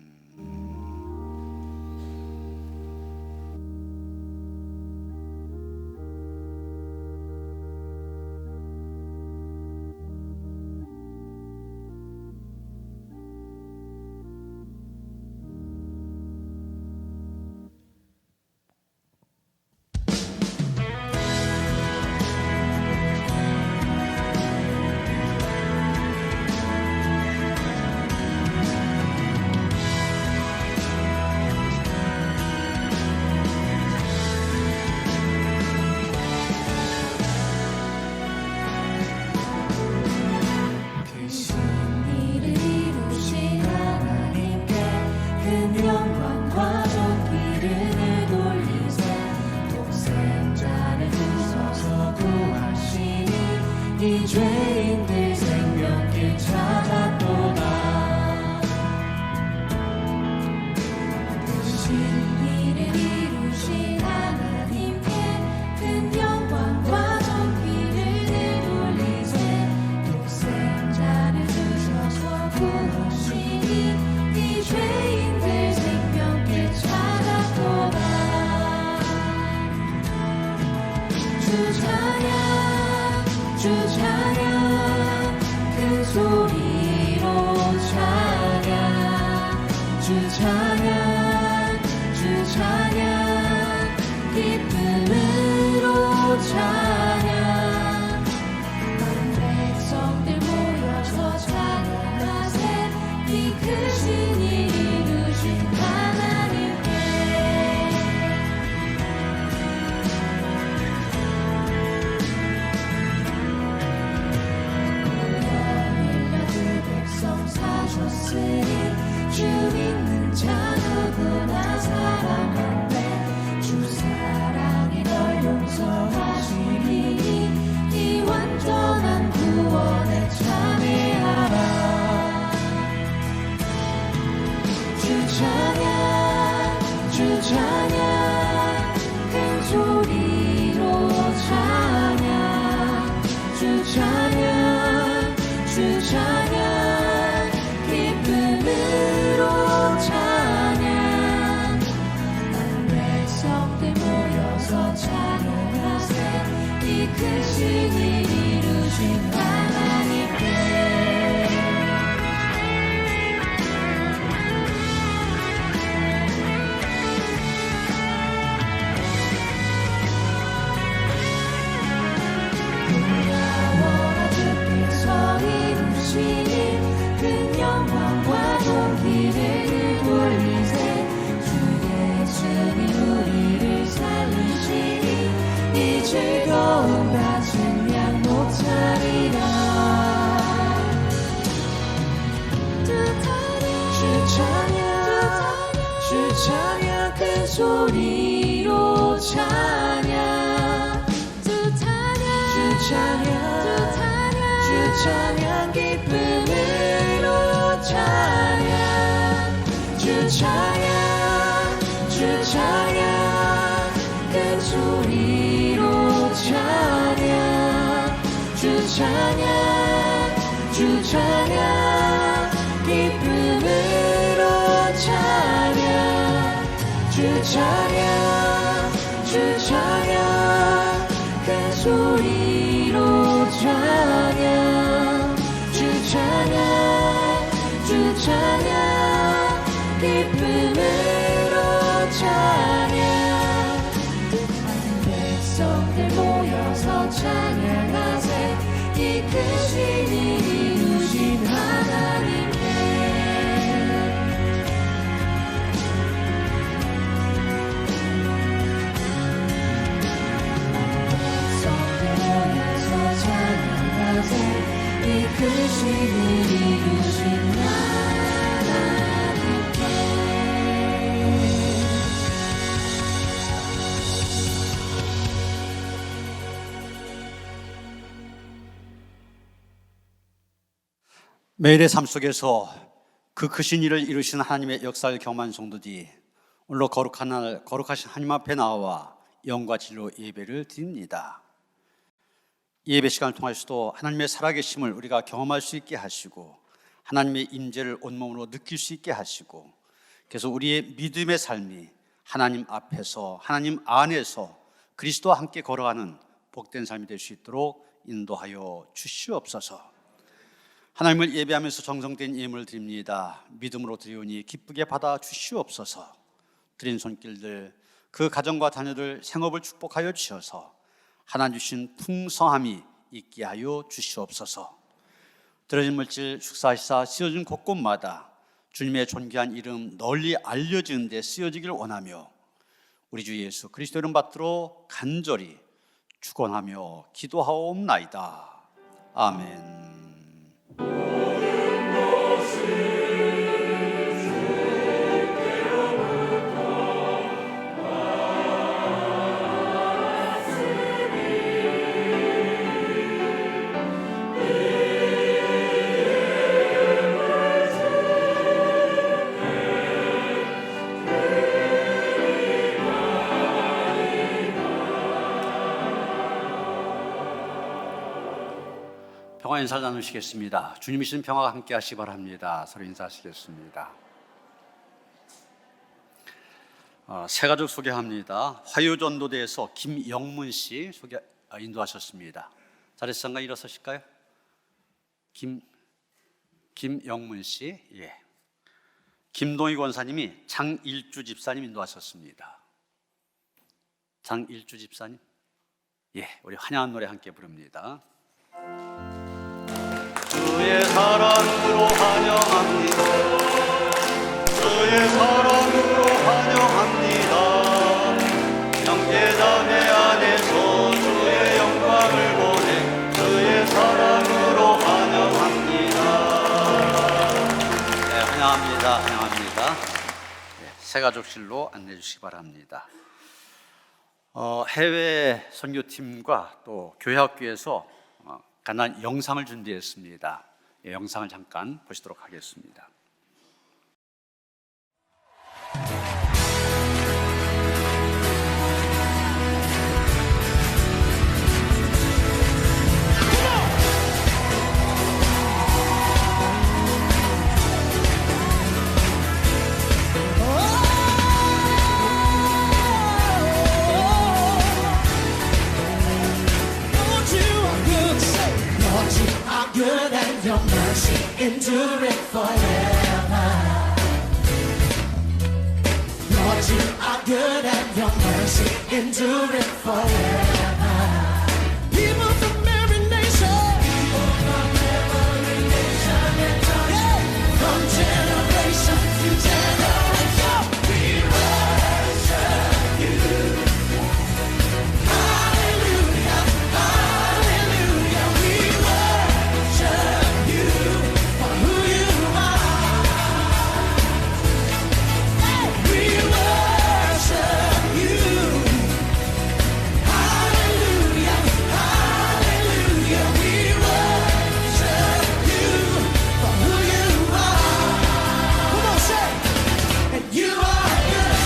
일 이루신 하나님께 놀라워라 주께서 이루시니 큰 영광과 존귀를 돌리세 주 예수님 우리를 살리시니 이 즐거움 다 증량 못하리라 주 찬양 큰 소리로 찬양 주 찬양 기쁨으로 찬양 주 찬양 큰 소리로 찬양 주 찬양 기쁨으로 찬양 주 찬양 큰 소리로 찬양 주 찬양 기쁨으로 찬양 뜻하는 백성들 모여서 찬양하세 이 크신 일 이루신 하나님께 백성들 모여서 찬양하세 이 크신 일 이루신 하나님께 매일의 삶 속에서 그 크신 일을 이루신 하나님의 역사를 경험한 성도들이 오늘로 거룩한 날 거룩하신 하나님 앞에 나와 영과 진리로 예배를 드립니다. 이 예배 시간을 통해서도 하나님의 살아계심을 우리가 경험할 수 있게 하시고 하나님의 임재를 온몸으로 느낄 수 있게 하시고 그래서 우리의 믿음의 삶이 하나님 앞에서 하나님 안에서 그리스도와 함께 걸어가는 복된 삶이 될 수 있도록 인도하여 주시옵소서. 하나님을 예배하면서 정성된 예물을 드립니다. 믿음으로 드리오니 기쁘게 받아 주시옵소서. 드린 손길들 그 가정과 자녀들 생업을 축복하여 주셔서 하나님 주신 풍성함이 있게 하여 주시옵소서. 들어진 물질 축사하시사 쓰여진 곳곳마다 주님의 존귀한 이름 널리 알려지는 데 쓰여지기를 원하며 우리 주 예수 그리스도 이름 받들어 간절히 축원하며 기도하옵나이다. 아멘. 평화 인사 나누시겠습니다. 주님이 주신 평화가 함께 하시기 바랍니다. 서로 인사하시겠습니다. 새 가족 소개합니다. 화요전도대에서 김영문 씨 인도하셨습니다. 자리에서 잠깐 일어서실까요? 김영문 씨, 예. 김동희 권사님이 장일주 집사님 인도하셨습니다. 장일주 집사님, 예, 우리 환영한 노래 함께 부릅니다. 주의 사랑으로 환영합니다. 주의 사랑으로 환영합니다. 형제자매 안에서 주의 영광을 보내 주의 사랑으로 환영합니다. 네, 환영합니다. 네, 새가족실로 안내해 주시기 바랍니다. 해외 선교팀과 또 교회학교에서 간단한 영상을 준비했습니다. 예, 영상을 잠깐 보시도록 하겠습니다. Won't you mercy endureth forever. Lord, you are good and your mercy endureth forever. People from every nation, yeah, from generation to generation, we worship you. Hallelujah, hallelujah, we worship you for who you are. Hey, we worship you. Hallelujah, hallelujah, we worship you for who you are. Come on, say, and you are good.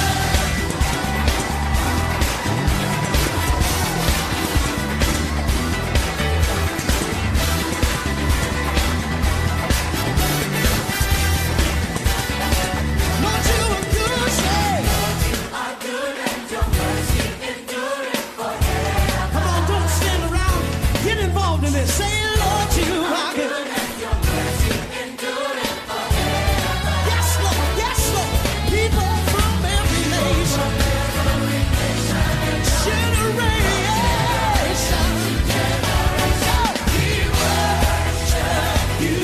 Lord, you are good, say. Lord, you are good and your mercy endureth forever. Come on, don't stand around. Get involved in this. Say, Lord, you are good and your mercy endureth forever. Yes, Lord, yes, Lord. People from every nation, generation, we worship you.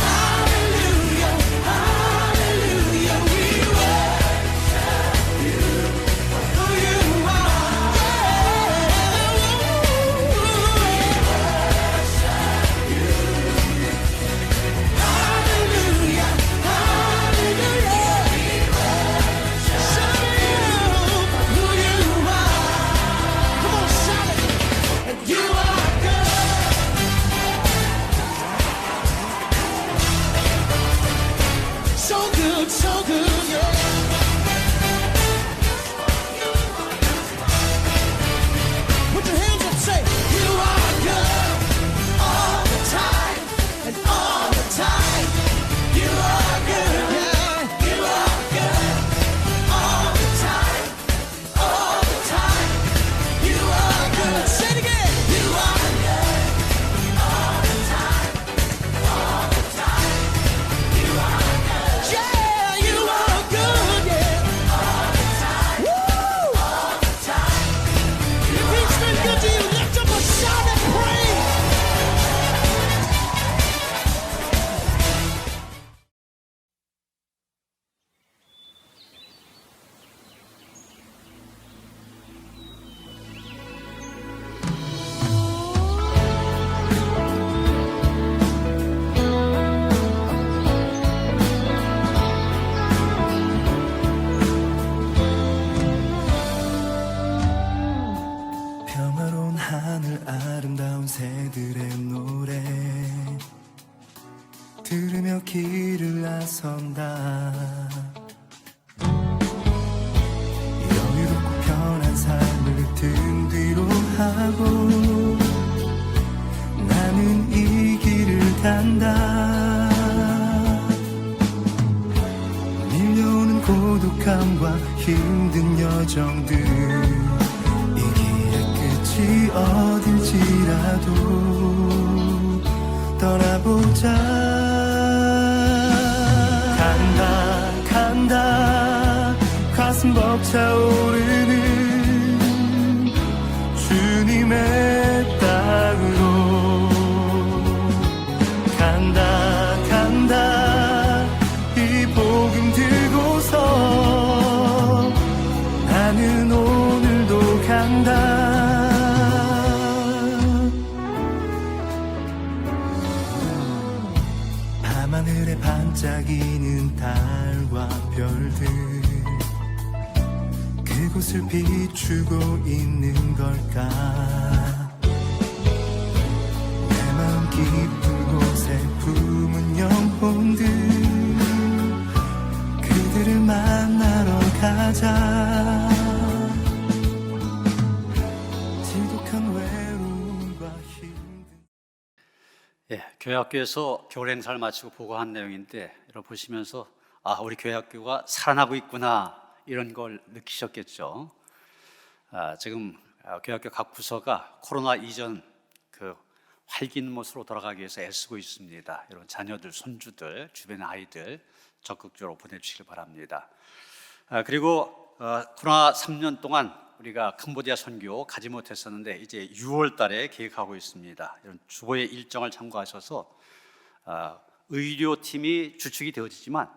Hallelujah, hallelujah, we worship you for who you are. Hallelujah, hallelujah, we worship you for who you are. Come on, shout it. And you are good. So good, yeah. Put your hands up, say, you are good all the time, and all the time. You are good, yeah. You are good all the time, all the time. You are good. Say it again. You are good all the time, all the time. You are good. Yeah, you are good, yeah. All the time. Woo! All the time. If he's been good to you, lift up a shout and praise. 평화로운 하늘 아름다운 새들의 노래 들으며 길을 나선다. 여유롭고 편한 삶을 등 뒤로 하고 나는 이 길을 간다. 밀려오는 고독함과 힘든 여정들 이 길의 끝이 어딜지라도 떠나보자. 간다 간다 가슴 벅차오르는 주님의 땅으로 간다 간다 이 복음 들고서 나는 오늘도 간다. 밤하늘에 반짝이는 달과 별들 그곳을 비추고 있는 걸까. 내 마음 깊은 곳에 품은 영혼들 그들을 만나러 가자. 지독한 외로움과 힘든 예, 교회학교에서 겨울 행사를 마치고 보고한 내용인데 여러분 보시면서 아, 우리 교회학교가 살아나고 있구나 이런 걸 느끼셨겠죠. 지금 교회학교 각 부서가 코로나 이전 그 활기 있는 모습으로 돌아가기 위해서 애쓰고 있습니다. 여러분 자녀들, 손주들, 주변의 아이들 적극적으로 보내주시길 바랍니다. 그리고 코로나 3년 동안 우리가 캄보디아 선교 가지 못했었는데 이제 6월 달에 계획하고 있습니다. 이런 주보의 일정을 참고하셔서 의료팀이 주축이 되어지지만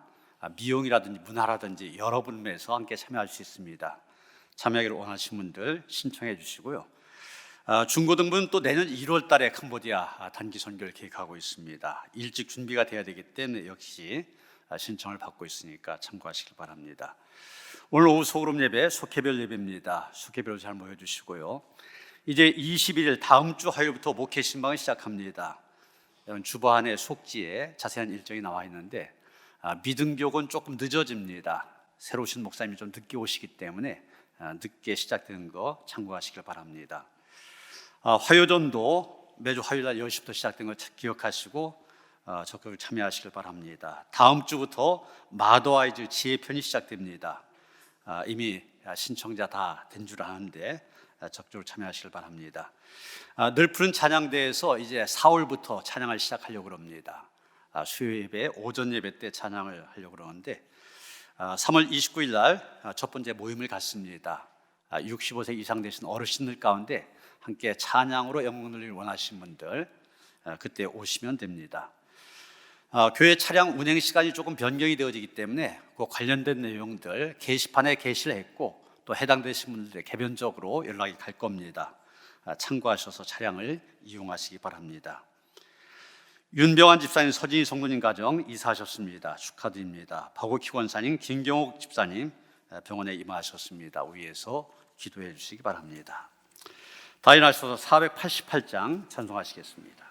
미용이라든지 문화라든지 여러 분야에서 함께 참여할 수 있습니다. 참여하기를 원하시는 분들 신청해 주시고요. 중고등부는 또 내년 1월 달에 캄보디아 단기 선교를 계획하고 있습니다. 일찍 준비가 돼야 되기 때문에 역시 신청을 받고 있으니까 참고하시길 바랍니다. 오늘 오후 소그룹 예배, 속회별 예배입니다. 속회별로 잘 모여주시고요. 이제 21일 다음 주 화요일부터 목회 신방을 시작합니다. 주보안의 속지에 자세한 일정이 나와 있는데 믿음교육은 조금 늦어집니다. 새로 오신 목사님이 좀 늦게 오시기 때문에 늦게 시작되는 거 참고하시길 바랍니다. 화요전도 매주 화요일 날 10시부터 시작된 거 기억하시고 적극 참여하시길 바랍니다. 다음 주부터 마더와이즈 지혜편이 시작됩니다. 이미 신청자 다 된 줄 아는데 적극적으로 참여하시길 바랍니다. 늘푸른 찬양대에서 이제 4월부터 찬양을 시작하려고 합니다. 수요 예배, 오전 예배 때 찬양을 하려고 그러는데 3월 29일 날 첫 번째 모임을 갖습니다. 65세 이상 되신 어르신들 가운데 함께 찬양으로 영광 돌리를 원하시는 분들 그때 오시면 됩니다. 교회 차량 운행 시간이 조금 변경이 되어지기 때문에 그 관련된 내용들 게시판에 게시를 했고 또 해당되신 분들의 개별적으로 연락이 갈 겁니다. 참고하셔서 차량을 이용하시기 바랍니다. 윤병환 집사님, 서진희 성도님 가정 이사하셨습니다. 축하드립니다. 박옥희 권사님, 김경옥 집사님 병원에 임하셨습니다. 위에서 기도해 주시기 바랍니다. 다 일어나셔서 488장 찬송하시겠습니다.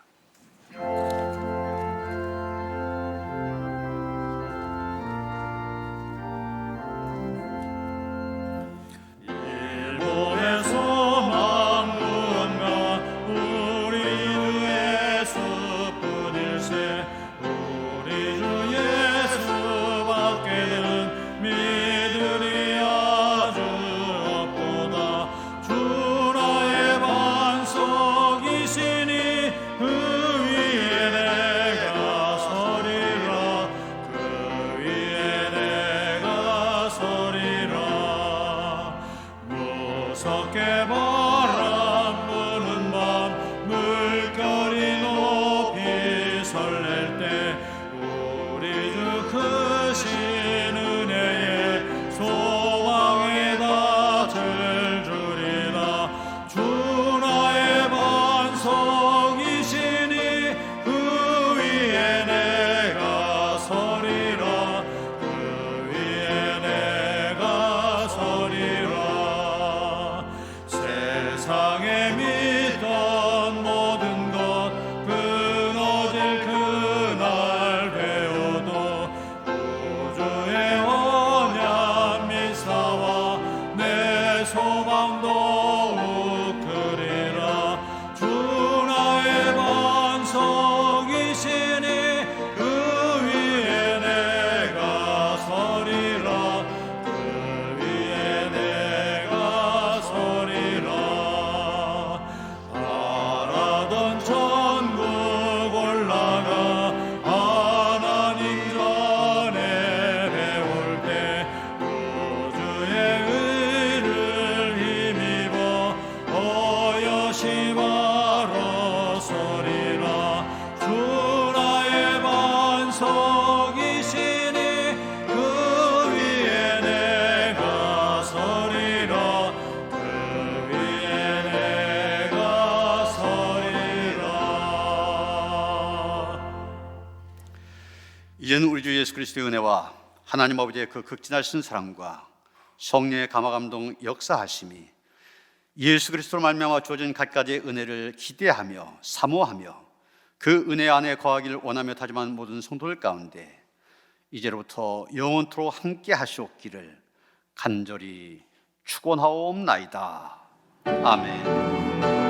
이제는 우리 주 예수 그리스도의 은혜와 하나님 아버지의 그 극진하신 사랑과 성령의 감화감동 역사하심이 예수 그리스도로 말미암아 주어진 갖가지의 은혜를 기대하며 사모하며 그 은혜 안에 거하기를 원하며 다짐하는 모든 성도들 가운데 이제로부터 영원토록 함께 하시옵기를 간절히 축원하옵나이다. 아멘.